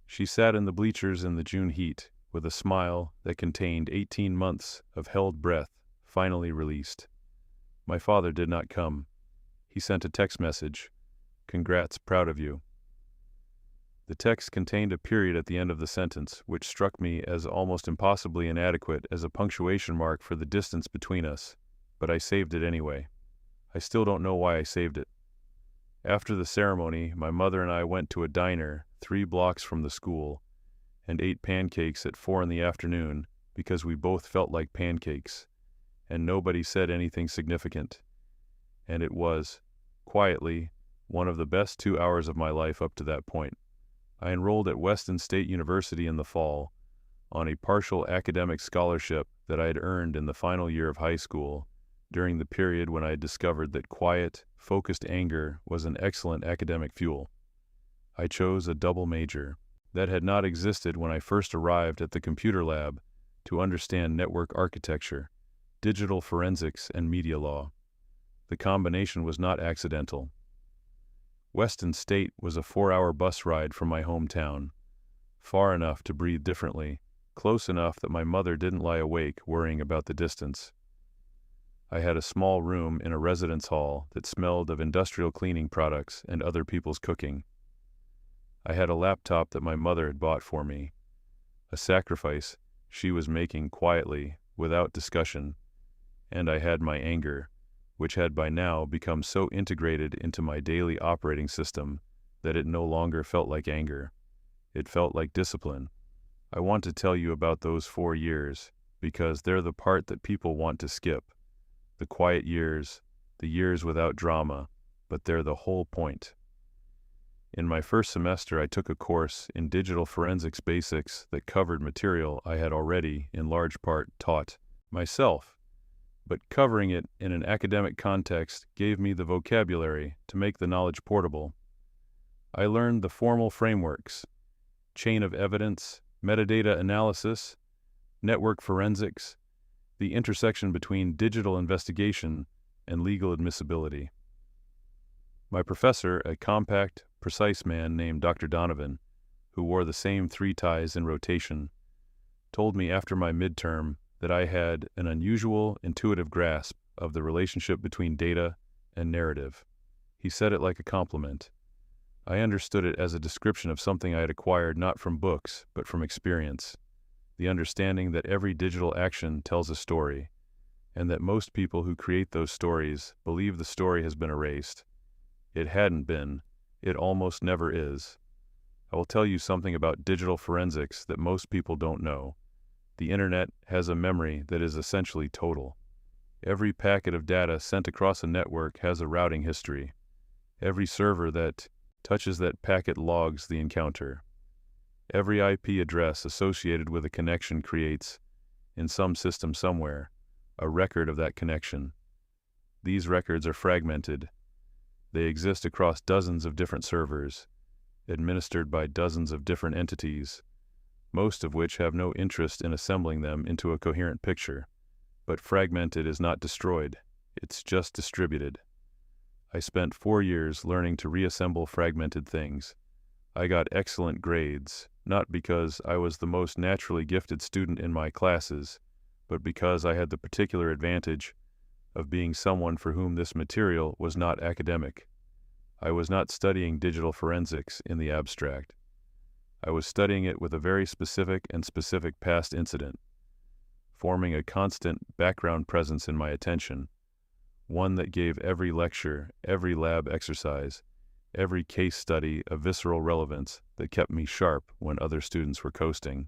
She sat in the bleachers in the June heat, with a smile that contained 18 months of held breath finally released. My father did not come. He sent a text message. "Congrats, proud of you." The text contained a period at the end of the sentence, which struck me as almost impossibly inadequate as a punctuation mark for the distance between us, but I saved it anyway. I still don't know why I saved it. After the ceremony, my mother and I went to a diner 3 blocks from the school and ate pancakes at 4 in the afternoon because we both felt like pancakes, and nobody said anything significant. And it was, quietly, one of the best 2 hours of my life up to that point. I enrolled at Weston State University in the fall on a partial academic scholarship that I had earned in the final year of high school, during the period when I had discovered that quiet, focused anger was an excellent academic fuel. I chose a double major that had not existed when I first arrived at the computer lab to understand network architecture, digital forensics, and media law. The combination was not accidental. Weston State was a 4-hour bus ride from my hometown, far enough to breathe differently, close enough that my mother didn't lie awake worrying about the distance. I had a small room in a residence hall that smelled of industrial cleaning products and other people's cooking. I had a laptop that my mother had bought for me, a sacrifice she was making quietly, without discussion, and I had my anger, which had by now become so integrated into my daily operating system that it no longer felt like anger. It felt like discipline. I want to tell you about those 4 years, because they're the part that people want to skip. The quiet years, the years without drama, but they're the whole point. In my first semester, I took a course in digital forensics basics that covered material I had already, in large part, taught myself, but covering it in an academic context gave me the vocabulary to make the knowledge portable. I learned the formal frameworks, chain of evidence, metadata analysis, Network forensics, the intersection between digital investigation and legal admissibility. My professor, a compact, precise man named Dr. Donovan, who wore the same 3 ties in rotation, told me after my midterm that I had an unusual, intuitive grasp of the relationship between data and narrative. He said it like a compliment. I understood it as a description of something I had acquired not from books, but from experience. The understanding that every digital action tells a story, and that most people who create those stories believe the story has been erased. It hadn't been. It almost never is. I will tell you something about digital forensics that most people don't know. The internet has a memory that is essentially total. Every packet of data sent across a network has a routing history. Every server that touches that packet logs the encounter. Every IP address associated with a connection creates, in some system somewhere, a record of that connection. These records are fragmented. They exist across dozens of different servers, administered by dozens of different entities, most of which have no interest in assembling them into a coherent picture. But fragmented is not destroyed, it's just distributed. I spent 4 years learning to reassemble fragmented things. I got excellent grades, not because I was the most naturally gifted student in my classes, but because I had the particular advantage of being someone for whom this material was not academic. I was not studying digital forensics in the abstract. I was studying it with a very specific past incident, forming a constant background presence in my attention, one that gave every lecture, every lab exercise, every case study a visceral relevance that kept me sharp when other students were coasting.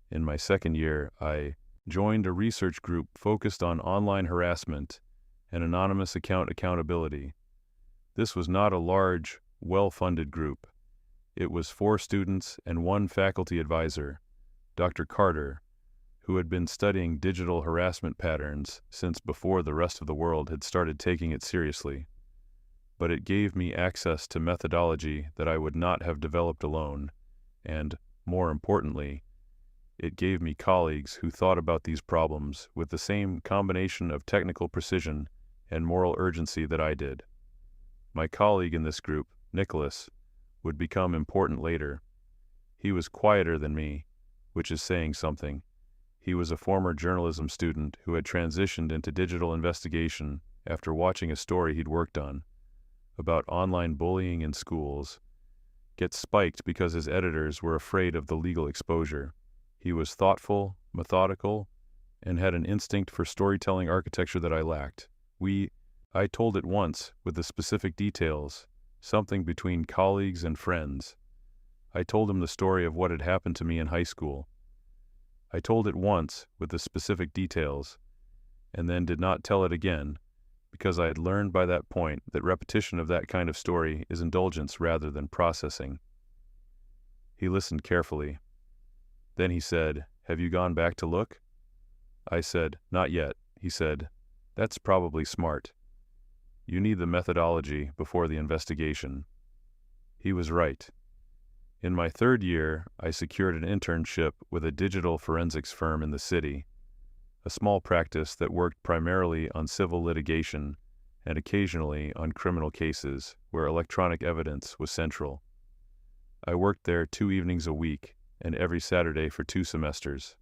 In my second year, I joined a research group focused on online harassment and anonymous account accountability. This was not a large, well-funded group. It was 4 students and 1 faculty advisor, Dr. Carter, who had been studying digital harassment patterns since before the rest of the world had started taking it seriously. But it gave me access to methodology that I would not have developed alone, and, more importantly, it gave me colleagues who thought about these problems with the same combination of technical precision and moral urgency that I did. My colleague in this group, Nicholas, would become important later. He was quieter than me, which is saying something. He was a former journalism student who had transitioned into digital investigation after watching a story he'd worked on about online bullying in schools get spiked because his editors were afraid of the legal exposure. He was thoughtful, methodical, and had an instinct for storytelling architecture that I lacked. I told it once with the specific details, something between colleagues and friends. I told him the story of what had happened to me in high school. I told it once with the specific details, and then did not tell it again, because I had learned by that point that repetition of that kind of story is indulgence rather than processing. He listened carefully. Then he said, "Have you gone back to look?" I said, "Not yet." He said, "That's probably smart. You need the methodology before the investigation." He was right. In my 3rd year, I secured an internship with a digital forensics firm in the city, a small practice that worked primarily on civil litigation and occasionally on criminal cases where electronic evidence was central. I worked there 2 evenings a week and every Saturday for 2 semesters.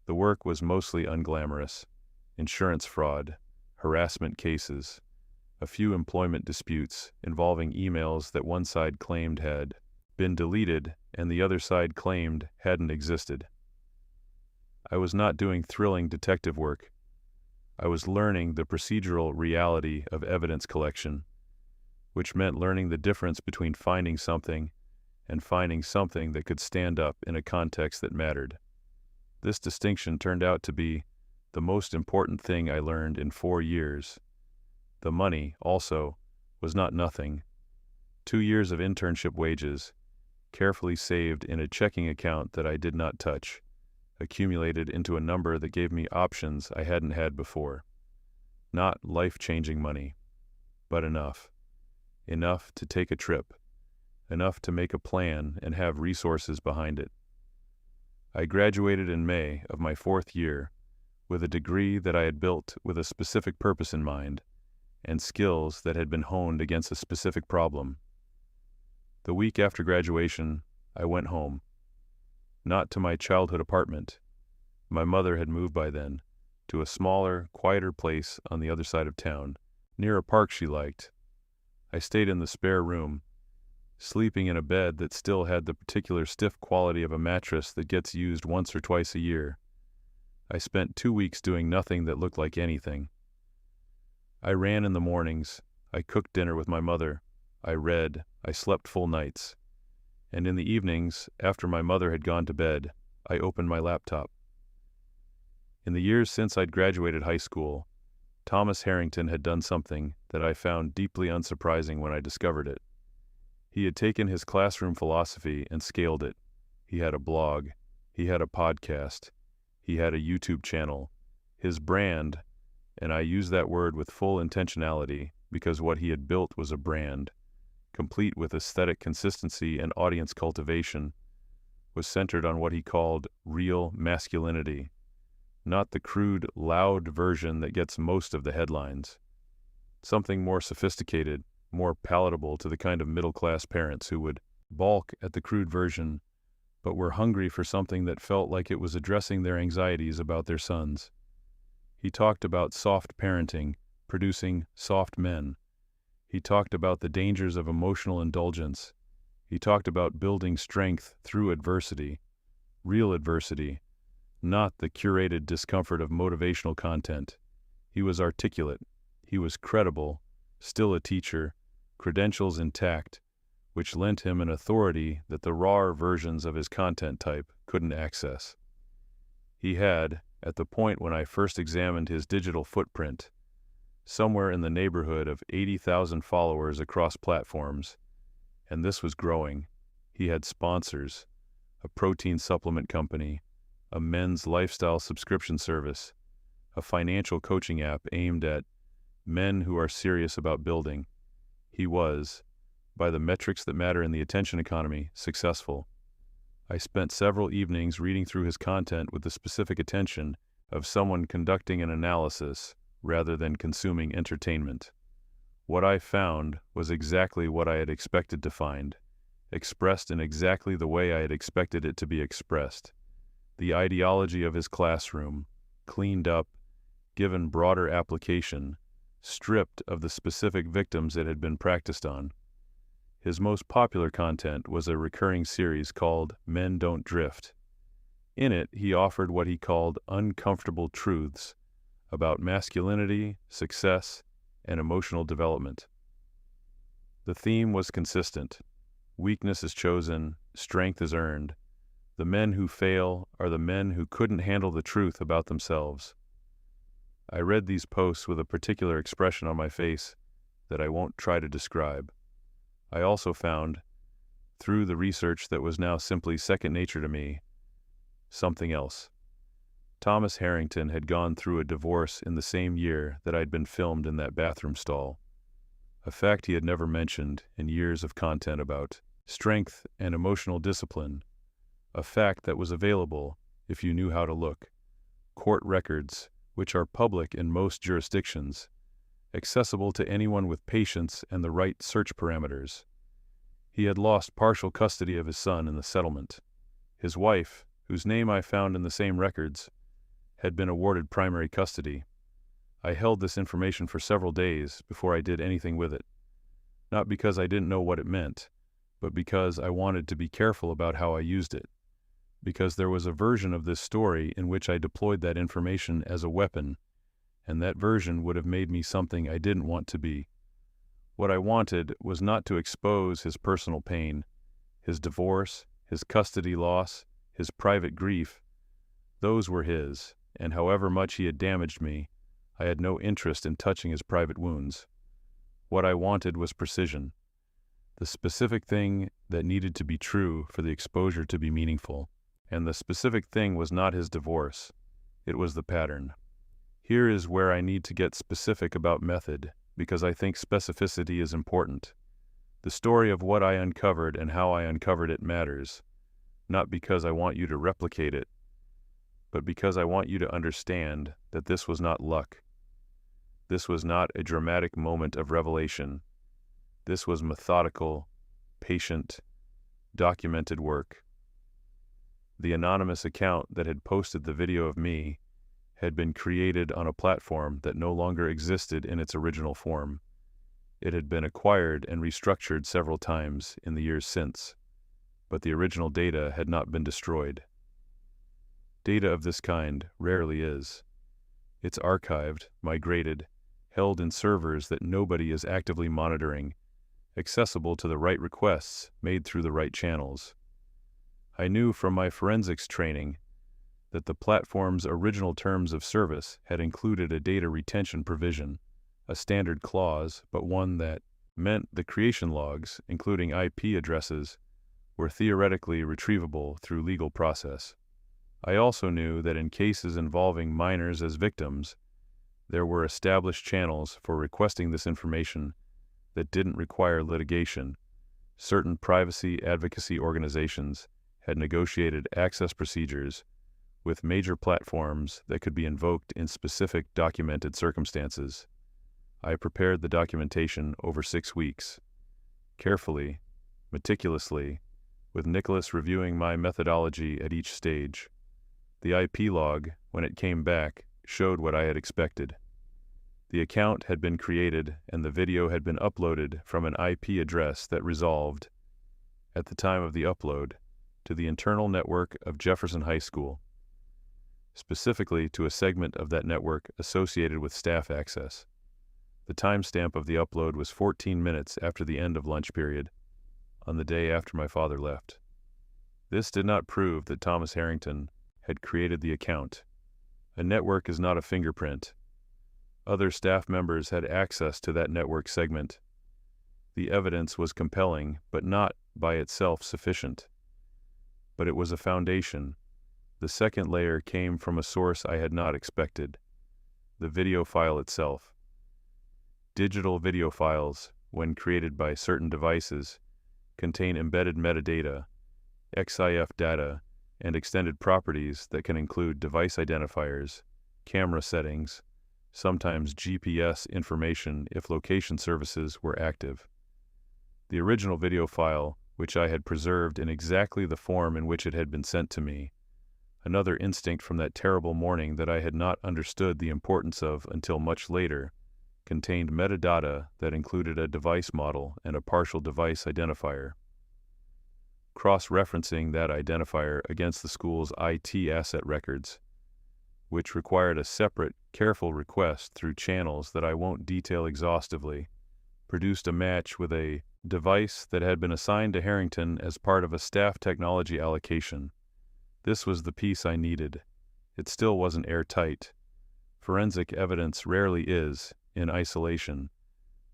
The work was mostly unglamorous: insurance fraud, harassment cases, a few employment disputes involving emails that one side claimed had been deleted and the other side claimed hadn't existed. I was not doing thrilling detective work. I was learning the procedural reality of evidence collection, which meant learning the difference between finding something and finding something that could stand up in a context that mattered. This distinction turned out to be the most important thing I learned in 4 years. The money, also, was not nothing. 2 years of internship wages, carefully saved in a checking account that I did not touch, accumulated into a number that gave me options I hadn't had before. Not life-changing money, but enough. Enough to take a trip. Enough to make a plan and have resources behind it. I graduated in May of my 4th year with a degree that I had built with a specific purpose in mind and skills that had been honed against a specific problem. The week after graduation, I went home. Not to my childhood apartment. My mother had moved by then to a smaller, quieter place on the other side of town, near a park she liked. I stayed in the spare room, sleeping in a bed that still had the particular stiff quality of a mattress that gets used once or twice a year. I spent 2 weeks doing nothing that looked like anything. I ran in the mornings, I cooked dinner with my mother, I read, I slept full nights. And in the evenings, after my mother had gone to bed, I opened my laptop. In the years since I'd graduated high school, Thomas Harrington had done something that I found deeply unsurprising when I discovered it. He had taken his classroom philosophy and scaled it. He had a blog, he had a podcast, he had a YouTube channel. His brand, and I use that word with full intentionality because what he had built was a brand, complete with aesthetic consistency and audience cultivation, was centered on what he called real masculinity, not the crude, loud version that gets most of the headlines. Something more sophisticated, more palatable to the kind of middle-class parents who would balk at the crude version, but were hungry for something that felt like it was addressing their anxieties about their sons. He talked about soft parenting, producing soft men. He talked about the dangers of emotional indulgence. He talked about building strength through adversity, real adversity, not the curated discomfort of motivational content. He was articulate. He was credible, still a teacher, credentials intact, which lent him an authority that the rawer versions of his content type couldn't access. He had, at the point when I first examined his digital footprint, somewhere in the neighborhood of 80,000 followers across platforms, and this was growing. He had sponsors, a protein supplement company, a men's lifestyle subscription service, a financial coaching app aimed at men who are serious about building. He was, by the metrics that matter in the attention economy, successful. I spent several evenings reading through his content with the specific attention of someone conducting an analysis rather than consuming entertainment. What I found was exactly what I had expected to find, expressed in exactly the way I had expected it to be expressed. The ideology of his classroom, cleaned up, given broader application, stripped of the specific victims it had been practiced on. His most popular content was a recurring series called Men Don't Drift. In it, he offered what he called uncomfortable truths about masculinity, success, and emotional development. The theme was consistent. Weakness is chosen, strength is earned. The men who fail are the men who couldn't handle the truth about themselves. I read these posts with a particular expression on my face that I won't try to describe. I also found, through the research that was now simply second nature to me, something else. Thomas Harrington had gone through a divorce in the same year that I'd been filmed in that bathroom stall, a fact he had never mentioned in years of content about strength and emotional discipline, a fact that was available if you knew how to look. Court records, which are public in most jurisdictions, accessible to anyone with patience and the right search parameters. He had lost partial custody of his son in the settlement. His wife, whose name I found in the same records, had been awarded primary custody. I held this information for several days before I did anything with it, not because I didn't know what it meant, but because I wanted to be careful about how I used it, because there was a version of this story in which I deployed that information as a weapon, and that version would have made me something I didn't want to be. What I wanted was not to expose his personal pain, his divorce, his custody loss, his private grief. Those were his, and however much he had damaged me, I had no interest in touching his private wounds. What I wanted was precision, the specific thing that needed to be true for the exposure to be meaningful. And the specific thing was not his divorce, it was the pattern. Here is where I need to get specific about method, because I think specificity is important. The story of what I uncovered and how I uncovered it matters. not because I want you to replicate it, but because I want you to understand that this was not luck. This was not a dramatic moment of revelation. This was methodical, patient, documented work. The anonymous account that had posted the video of me had been created on a platform that no longer existed in its original form. It had been acquired and restructured several times in the years since, but the original data had not been destroyed. Data of this kind rarely is. It's archived, migrated, held in servers that nobody is actively monitoring, accessible to the right requests made through the right channels. I knew from my forensics training that the platform's original terms of service had included a data retention provision, a standard clause, but one that meant the creation logs, including IP addresses, were theoretically retrievable through legal process. I also knew that in cases involving minors as victims, there were established channels for requesting this information that didn't require litigation. Certain privacy advocacy organizations had negotiated access procedures with major platforms that could be invoked in specific documented circumstances. I prepared the documentation over 6 weeks, carefully, meticulously, with Nicholas reviewing my methodology at each stage. The IP log, when it came back, showed what I had expected. The account had been created and the video had been uploaded from an IP address that resolved, at the time of the upload, to the internal network of Jefferson High School, specifically to a segment of that network associated with staff access. The timestamp of the upload was 14 minutes after the end of lunch period, on the day after my father left. This did not prove that Thomas Harrington had created the account. A network is not a fingerprint. Other staff members had access to that network segment. The evidence was compelling, but not by itself sufficient. But it was a foundation. The second layer came from a source I had not expected: the video file itself. Digital video files, when created by certain devices, contain embedded metadata, XIF data, and extended properties that can include device identifiers, camera settings, sometimes GPS information if location services were active. The original video file, which I had preserved in exactly the form in which it had been sent to me, another instinct from that terrible morning that I had not understood the importance of until much later, contained metadata that included a device model and a partial device identifier. Cross-referencing that identifier against the school's IT asset records, which required a separate, careful request through channels that I won't detail exhaustively, produced a match with a device that had been assigned to Harrington as part of a staff technology allocation. This was the piece I needed. It still wasn't airtight. Forensic evidence rarely is, in isolation,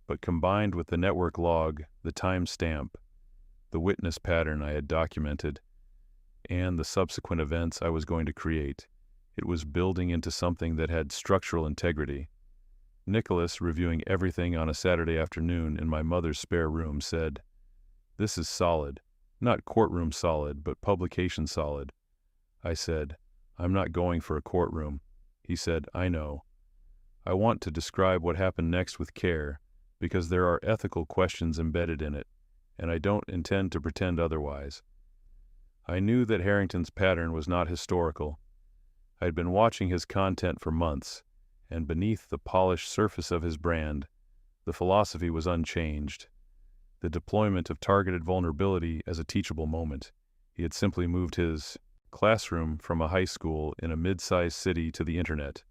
but combined with the network log, the timestamp, the witness pattern I had documented, and the subsequent events I was going to create, it was building into something that had structural integrity. Nicholas, reviewing everything on a Saturday afternoon in my mother's spare room, said, "This is solid. Not courtroom solid, but publication solid." I said, "I'm not going for a courtroom." He said, "I know. I want to describe what happened next with care, because there are ethical questions embedded in it, and I don't intend to pretend otherwise." I knew that Harrington's pattern was not historical. I had been watching his content for months, and beneath the polished surface of his brand, the philosophy was unchanged. The deployment of targeted vulnerability as a teachable moment. He had simply moved his classroom from a high school in a mid-sized city to the internet,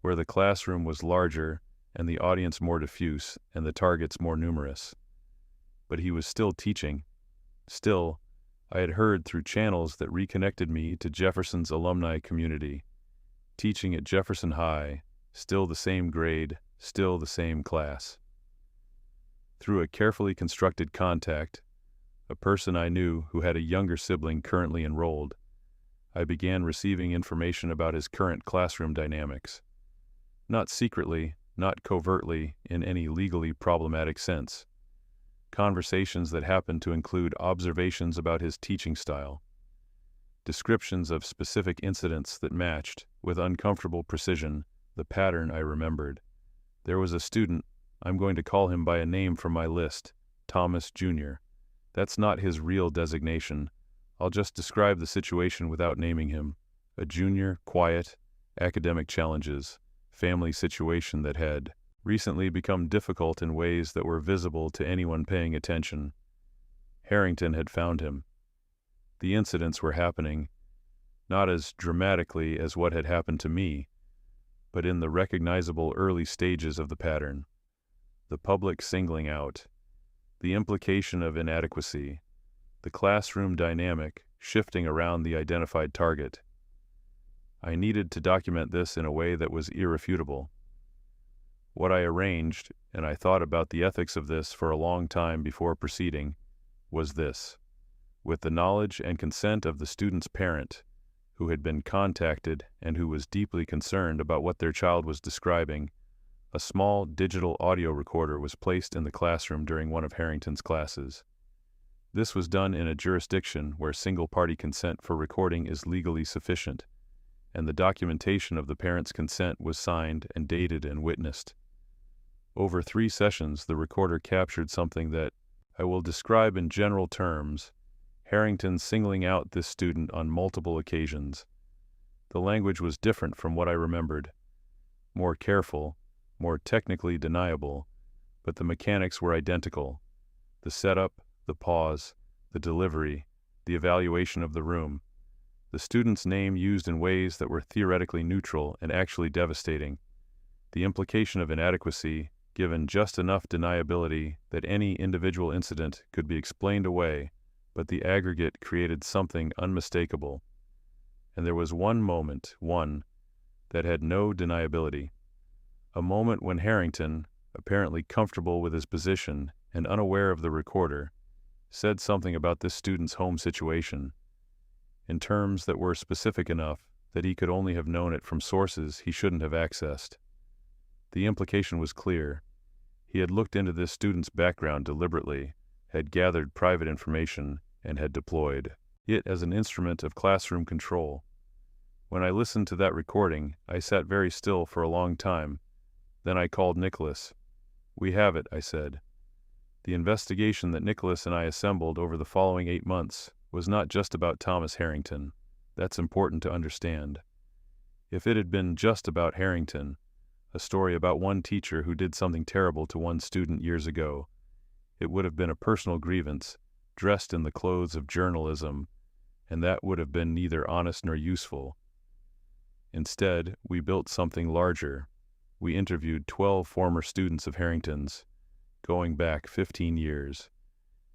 where the classroom was larger and the audience more diffuse and the targets more numerous. But he was still teaching. Still, I had heard through channels that reconnected me to Jefferson's alumni community. Teaching at Jefferson High, still the same grade, still the same class. Through a carefully constructed contact, a person I knew who had a younger sibling currently enrolled, I began receiving information about his current classroom dynamics. Not secretly, not covertly, in any legally problematic sense. Conversations that happened to include observations about his teaching style. descriptions of specific incidents that matched, with uncomfortable precision, the pattern I remembered. There was a student, I'm going to call him by a name from my list, Thomas Jr. That's not his real designation. I'll just describe the situation without naming him. A junior, quiet, academic challenges, family situation that had recently become difficult in ways that were visible to anyone paying attention. Harrington had found him. The incidents were happening, not as dramatically as what had happened to me, but in the recognizable early stages of the pattern. The public singling out, the implication of inadequacy, the classroom dynamic shifting around the identified target. I needed to document this in a way that was irrefutable. What I arranged, and I thought about the ethics of this for a long time before proceeding, was this. With the knowledge and consent of the student's parent, who had been contacted and who was deeply concerned about what their child was describing, a small digital audio recorder was placed in the classroom during one of Harrington's classes. This was done in a jurisdiction where single-party consent for recording is legally sufficient, and the documentation of the parent's consent was signed and dated and witnessed. Over 3 sessions, the recorder captured something that I will describe in general terms, Harrington singling out this student on multiple occasions. The language was different from what I remembered, more careful, more technically deniable, but the mechanics were identical. The setup, the pause, the delivery, the evaluation of the room. The student's name used in ways that were theoretically neutral and actually devastating. The implication of inadequacy, given just enough deniability that any individual incident could be explained away, but the aggregate created something unmistakable. And there was one moment, that had no deniability. A moment when Harrington, apparently comfortable with his position and unaware of the recorder, said something about this student's home situation, in terms that were specific enough that he could only have known it from sources he shouldn't have accessed. The implication was clear. He had looked into this student's background deliberately, had gathered private information, and had deployed it as an instrument of classroom control. When I listened to that recording, I sat very still for a long time. Then I called Nicholas. "We have it," I said. The investigation that Nicholas and I assembled over the following 8 months was not just about Thomas Harrington. That's important to understand. If it had been just about Harrington, a story about one teacher who did something terrible to one student years ago, it would have been a personal grievance, dressed in the clothes of journalism, and that would have been neither honest nor useful. Instead, we built something larger. We interviewed 12 former students of Harrington's, going back 15 years,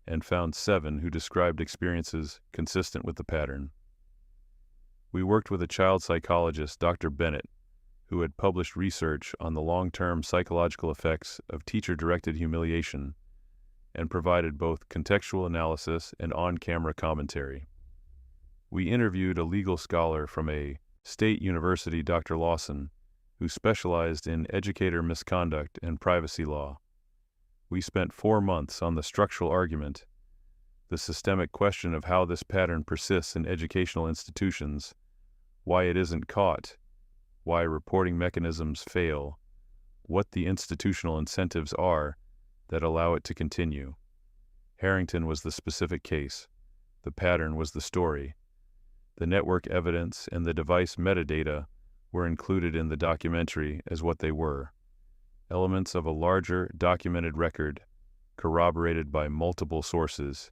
and found 7 who described experiences consistent with the pattern. We worked with a child psychologist, Dr. Bennett, who had published research on the long-term psychological effects of teacher-directed humiliation, and provided both contextual analysis and on-camera commentary. We interviewed a legal scholar from a state university, Dr. Lawson, who specialized in educator misconduct and privacy law. We spent 4 months on the structural argument, the systemic question of how this pattern persists in educational institutions, why it isn't caught, why reporting mechanisms fail, what the institutional incentives are that allow it to continue. Harrington was the specific case. The pattern was the story. The network evidence and the device metadata were included in the documentary as what they were, elements of a larger documented record, corroborated by multiple sources,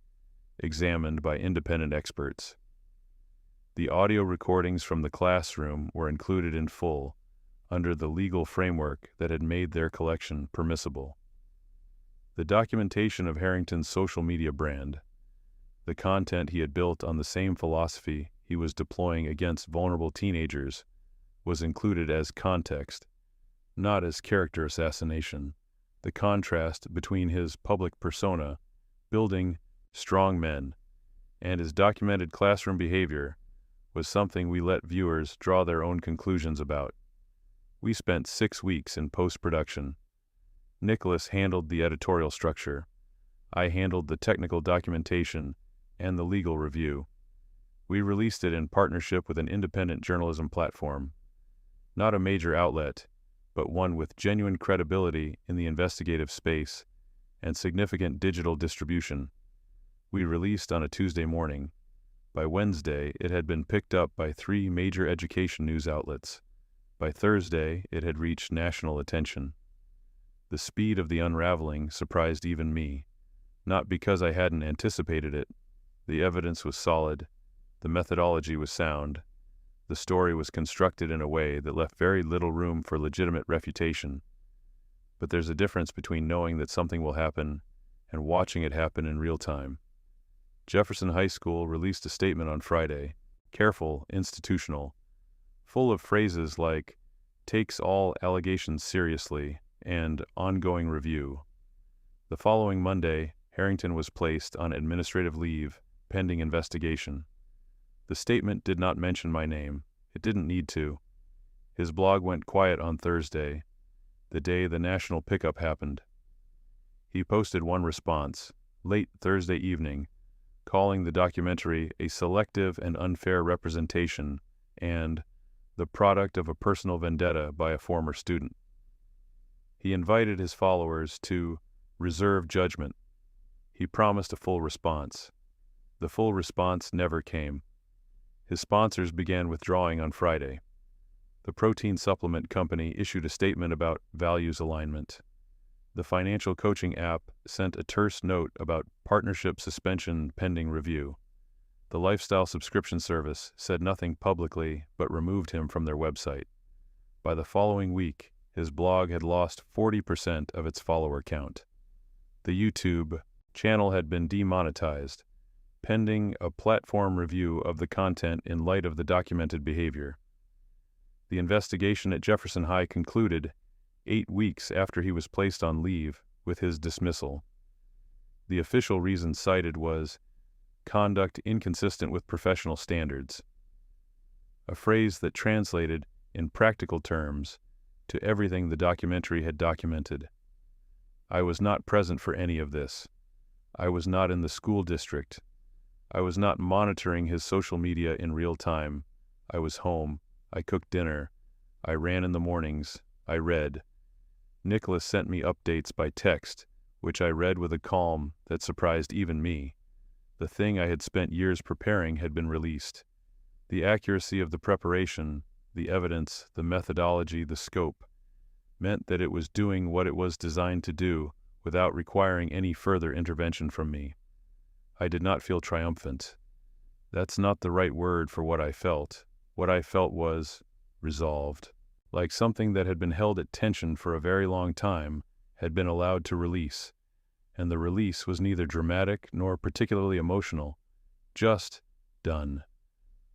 examined by independent experts. The audio recordings from the classroom were included in full, under the legal framework that had made their collection permissible. The documentation of Harrington's social media brand, the content he had built on the same philosophy he was deploying against vulnerable teenagers, was included as context, not as character assassination. The contrast between his public persona, building strong men, and his documented classroom behavior was something we let viewers draw their own conclusions about. We spent 6 weeks in post-production. Nicholas handled the editorial structure. I handled the technical documentation and the legal review. We released it in partnership with an independent journalism platform. Not a major outlet, but one with genuine credibility in the investigative space and significant digital distribution. We released on a Tuesday morning. By Wednesday, it had been picked up by 3 major education news outlets. By Thursday, it had reached national attention. The speed of the unraveling surprised even me, not because I hadn't anticipated it. The evidence was solid, the methodology was sound, the story was constructed in a way that left very little room for legitimate refutation. But there's a difference between knowing that something will happen and watching it happen in real time. Jefferson High School released a statement on Friday, careful, institutional, full of phrases like takes all allegations seriously and ongoing review. The following Monday, Harrington was placed on administrative leave pending investigation. The statement did not mention my name. It didn't need to. His blog went quiet on Thursday, the day the national pickup happened. He posted one response, late Thursday evening, calling the documentary a selective and unfair representation and the product of a personal vendetta by a former student. He invited his followers to reserve judgment. He promised a full response. The full response never came. His sponsors began withdrawing on Friday. The protein supplement company issued a statement about values alignment. The financial coaching app sent a terse note about partnership suspension pending review. The lifestyle subscription service said nothing publicly but removed him from their website. By the following week, his blog had lost 40% of its follower count. The YouTube channel had been demonetized, pending a platform review of the content in light of the documented behavior. The investigation at Jefferson High concluded 8 weeks after he was placed on leave with his dismissal. The official reason cited was conduct inconsistent with professional standards, a phrase that translated, in practical terms, to everything the documentary had documented. I was not present for any of this. I was not in the school district. I was not monitoring his social media in real time. I was home. I cooked dinner. I ran in the mornings. I read. Nicholas sent me updates by text, which I read with a calm that surprised even me. The thing I had spent years preparing had been released. The accuracy of the preparation, the evidence, the methodology, the scope, meant that it was doing what it was designed to do without requiring any further intervention from me. I did not feel triumphant. That's not the right word for what I felt. What I felt was resolved, like something that had been held at tension for a very long time had been allowed to release, and the release was neither dramatic nor particularly emotional, just done.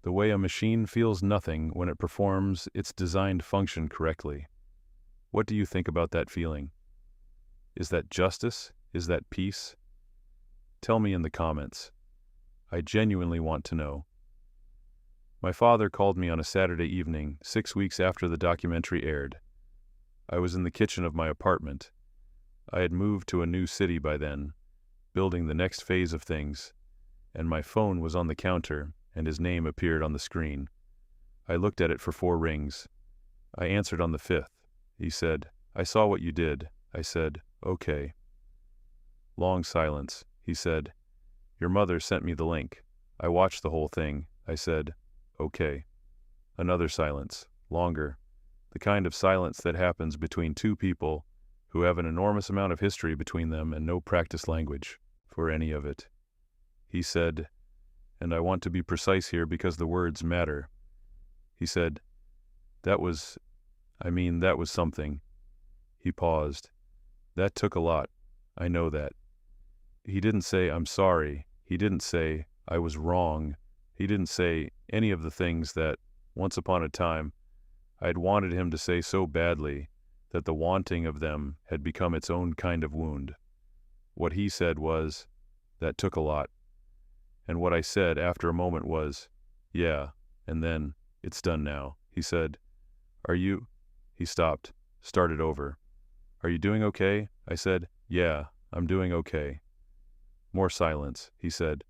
The way a machine feels nothing when it performs its designed function correctly. What do you think about that feeling? Is that justice? Is that peace? Tell me in the comments. I genuinely want to know. My father called me on a Saturday evening, 6 weeks after the documentary aired. I was in the kitchen of my apartment. I had moved to a new city by then, building the next phase of things, and my phone was on the counter, and his name appeared on the screen. I looked at it for 4 rings. I answered on the 5th. He said, "I saw what you did." I said, "Okay." Long silence. He said, "Your mother sent me the link. I watched the whole thing." I said, "Okay." Another silence. Longer. The kind of silence that happens between 2 people who have an enormous amount of history between them and no practiced language for any of it. He said, and I want to be precise here because the words matter. He said, that was something. He paused. That took a lot. I know that. He didn't say, "I'm sorry." He didn't say, "I was wrong." He didn't say any of the things that, once upon a time, I had wanted him to say so badly that the wanting of them had become its own kind of wound. What he said was, "That took a lot." And what I said after a moment was, "Yeah," and then, "It's done now." He said, "Are you—" He stopped, started over. "Are you doing okay?" I said, "Yeah, I'm doing okay." More silence. He said,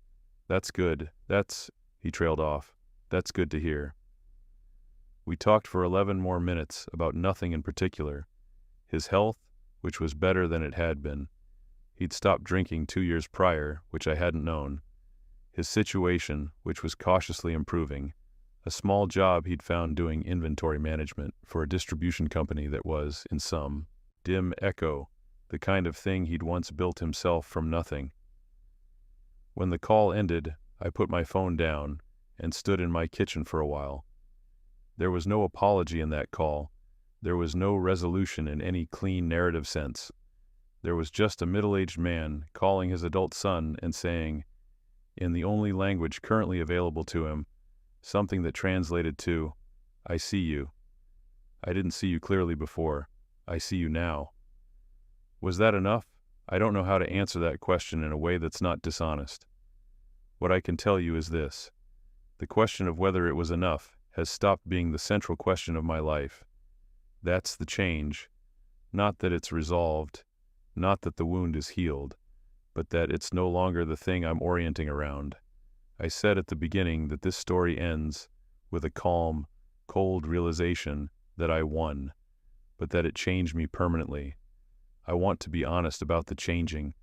"That's good. He trailed off. That's good to hear. We talked for 11 more minutes about nothing in particular. His health, which was better than it had been. He'd stopped drinking 2 years prior, which I hadn't known. His situation, which was cautiously improving. A small job he'd found doing inventory management for a distribution company that was, in some dim echo, the kind of thing he'd once built himself from nothing. When the call ended, I put my phone down and stood in my kitchen for a while. There was no apology in that call. There was no resolution in any clean narrative sense. There was just a middle-aged man calling his adult son and saying, in the only language currently available to him, something that translated to, I see you. I didn't see you clearly before. I see you now. Was that enough? I don't know how to answer that question in a way that's not dishonest. What I can tell you is this. The question of whether it was enough has stopped being the central question of my life. That's the change. Not that it's resolved, not that the wound is healed, but that it's no longer the thing I'm orienting around. I said at the beginning that this story ends with a calm, cold realization that I won, but that it changed me permanently. I want to be honest about the changing.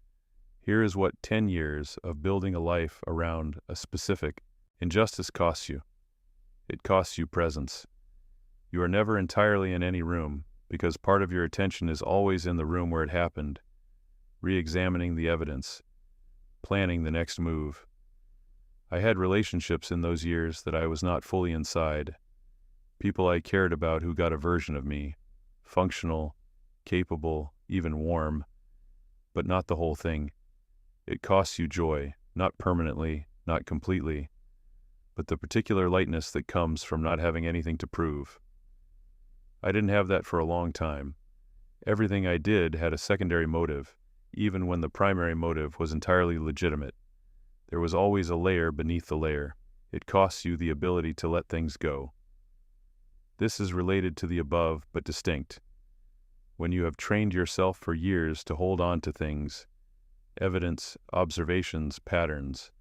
Here is what 10 years of building a life around a specific injustice costs you. It costs you presence. You are never entirely in any room, because part of your attention is always in the room where it happened, re-examining the evidence, planning the next move. I had relationships in those years that I was not fully inside. People I cared about who got a version of me, functional, capable, even warm, but not the whole thing. It costs you joy, not permanently, not completely, but the particular lightness that comes from not having anything to prove. I didn't have that for a long time. Everything I did had a secondary motive, even when the primary motive was entirely legitimate. There was always a layer beneath the layer. It costs you the ability to let things go. This is related to the above, but distinct. When you have trained yourself for years to hold on to things, evidence, observations, patterns,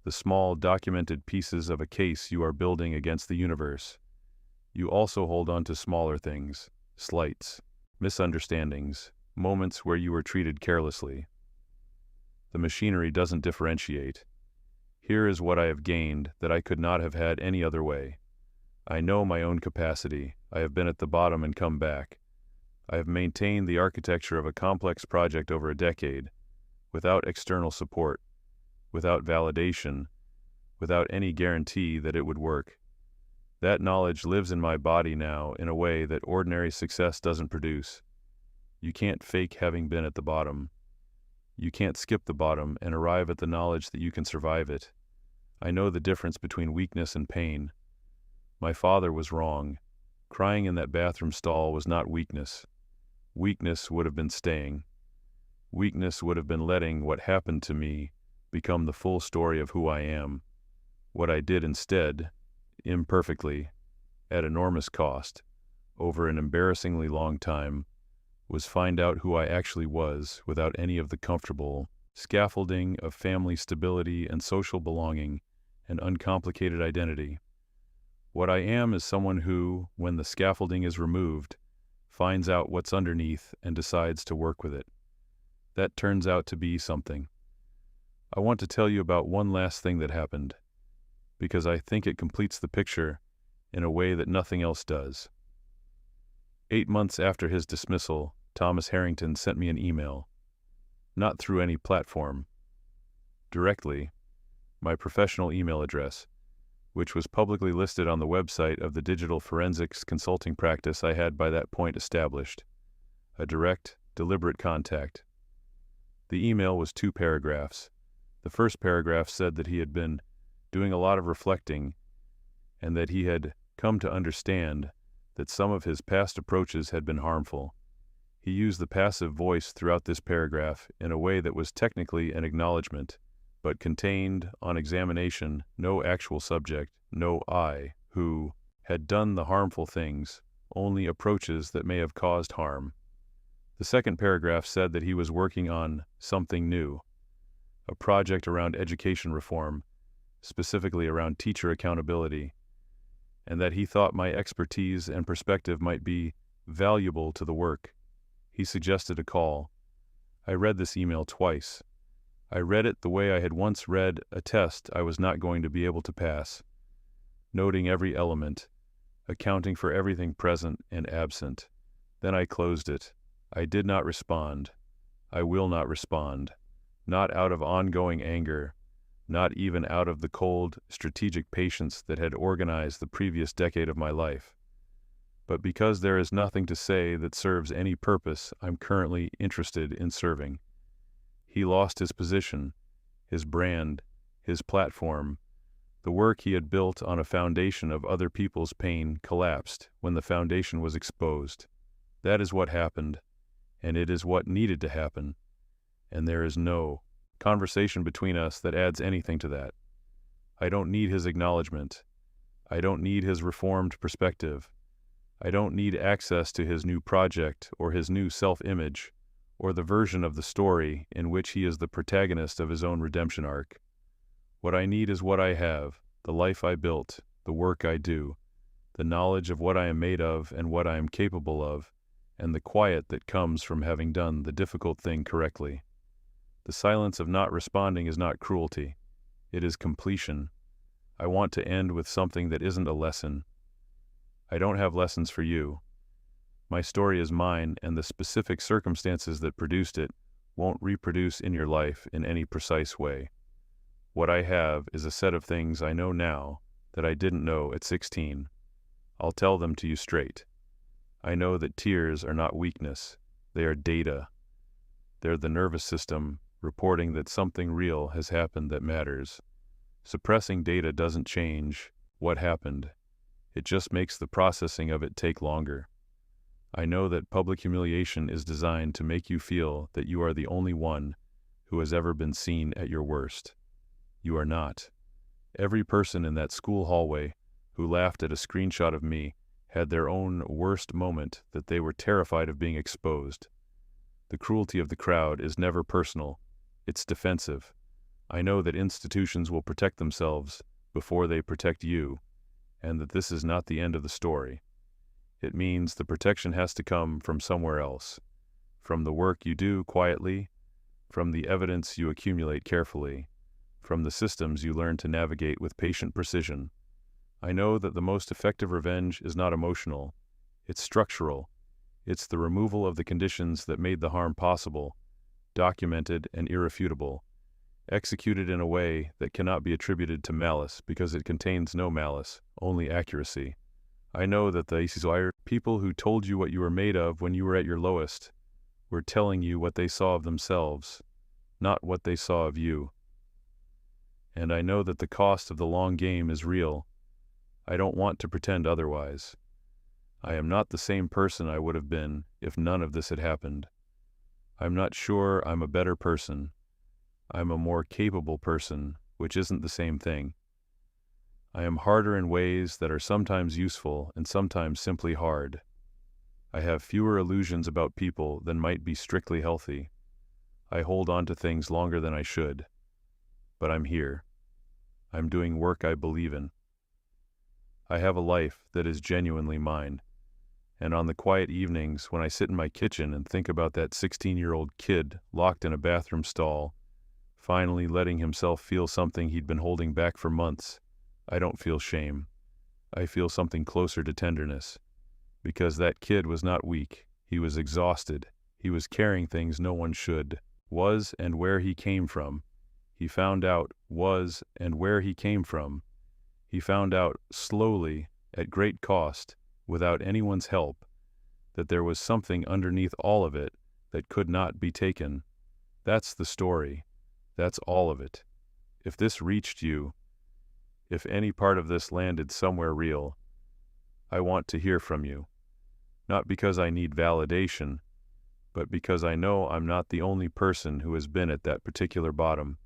the small documented pieces of a case you are building against the universe, you also hold on to smaller things, slights, misunderstandings, moments where you were treated carelessly. The machinery doesn't differentiate. Here is what I have gained that I could not have had any other way. I know my own capacity. I have been at the bottom and come back. I have maintained the architecture of a complex project over a decade, without external support, without validation, without any guarantee that it would work. That knowledge lives in my body now in a way that ordinary success doesn't produce. You can't fake having been at the bottom. You can't skip the bottom and arrive at the knowledge that you can survive it. I know the difference between weakness and pain. My father was wrong. Crying in that bathroom stall was not weakness. Weakness would have been staying. Weakness would have been letting what happened to me become the full story of who I am. What I did instead, imperfectly, at enormous cost, over an embarrassingly long time, was find out who I actually was without any of the comfortable scaffolding of family stability and social belonging and uncomplicated identity. What I am is someone who, when the scaffolding is removed, finds out what's underneath and decides to work with it. That turns out to be something. I want to tell you about one last thing that happened, because I think it completes the picture in a way that nothing else does. 8 months after his dismissal, Thomas Harrington sent me an email, not through any platform, directly, my professional email address, which was publicly listed on the website of the digital forensics consulting practice I had by that point established. A direct, deliberate contact. The email was 2 paragraphs. The first paragraph said that he had been doing a lot of reflecting and that he had come to understand that some of his past approaches had been harmful. He used the passive voice throughout this paragraph in a way that was technically an acknowledgement, but contained, on examination, no actual subject, no I, who had done the harmful things, only approaches that may have caused harm. The second paragraph said that he was working on something new, a project around education reform, specifically around teacher accountability, and that he thought my expertise and perspective might be valuable to the work. He suggested a call. I read this email twice. I read it the way I had once read a test I was not going to be able to pass, noting every element, accounting for everything present and absent. Then I closed it. I did not respond. I will not respond. Not out of ongoing anger, not even out of the cold, strategic patience that had organized the previous decade of my life, but because there is nothing to say that serves any purpose I'm currently interested in serving. He lost his position, his brand, his platform. The work he had built on a foundation of other people's pain collapsed when the foundation was exposed. That is what happened, and it is what needed to happen, and there is no conversation between us that adds anything to that. I don't need his acknowledgement. I don't need his reformed perspective. I don't need access to his new project or his new self-image, or the version of the story in which he is the protagonist of his own redemption arc. What I need is what I have, the life I built, the work I do, the knowledge of what I am made of and what I am capable of, and the quiet that comes from having done the difficult thing correctly. The silence of not responding is not cruelty. It is completion. I want to end with something that isn't a lesson. I don't have lessons for you. My story is mine, and the specific circumstances that produced it won't reproduce in your life in any precise way. What I have is a set of things I know now that I didn't know at 16. I'll tell them to you straight. I know that tears are not weakness. They are data. They're the nervous system reporting that something real has happened that matters. Suppressing data doesn't change what happened. It just makes the processing of it take longer. I know that public humiliation is designed to make you feel that you are the only one who has ever been seen at your worst. You are not. Every person in that school hallway who laughed at a screenshot of me had their own worst moment that they were terrified of being exposed. The cruelty of the crowd is never personal. It's defensive. I know that institutions will protect themselves before they protect you, and that this is not the end of the story. It means the protection has to come from somewhere else, from the work you do quietly, from the evidence you accumulate carefully, from the systems you learn to navigate with patient precision. I know that the most effective revenge is not emotional. It's structural. It's the removal of the conditions that made the harm possible, documented and irrefutable, executed in a way that cannot be attributed to malice because it contains no malice, only accuracy. I know that the people who told you what you were made of when you were at your lowest were telling you what they saw of themselves, not what they saw of you. And I know that the cost of the long game is real. I don't want to pretend otherwise. I am not the same person I would have been if none of this had happened. I'm not sure I'm a better person. I'm a more capable person, which isn't the same thing. I am harder in ways that are sometimes useful and sometimes simply hard. I have fewer illusions about people than might be strictly healthy. I hold on to things longer than I should. But I'm here. I'm doing work I believe in. I have a life that is genuinely mine. And on the quiet evenings when I sit in my kitchen and think about that 16-year-old kid locked in a bathroom stall, finally letting himself feel something he'd been holding back for months, I don't feel shame. I feel something closer to tenderness. Because that kid was not weak. He was exhausted. He was carrying things no one should. Was and where he came from. He found out was and where he came from. He found out slowly, at great cost, without anyone's help, that there was something underneath all of it that could not be taken. That's the story. That's all of it. If this reached you, if any part of this landed somewhere real, I want to hear from you. Not because I need validation, but because I know I'm not the only person who has been at that particular bottom.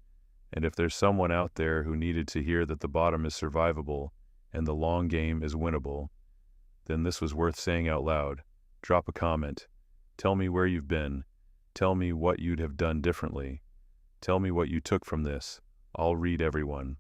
And if there's someone out there who needed to hear that the bottom is survivable and the long game is winnable, then this was worth saying out loud. Drop a comment. Tell me where you've been. Tell me what you'd have done differently. Tell me what you took from this. I'll read everyone.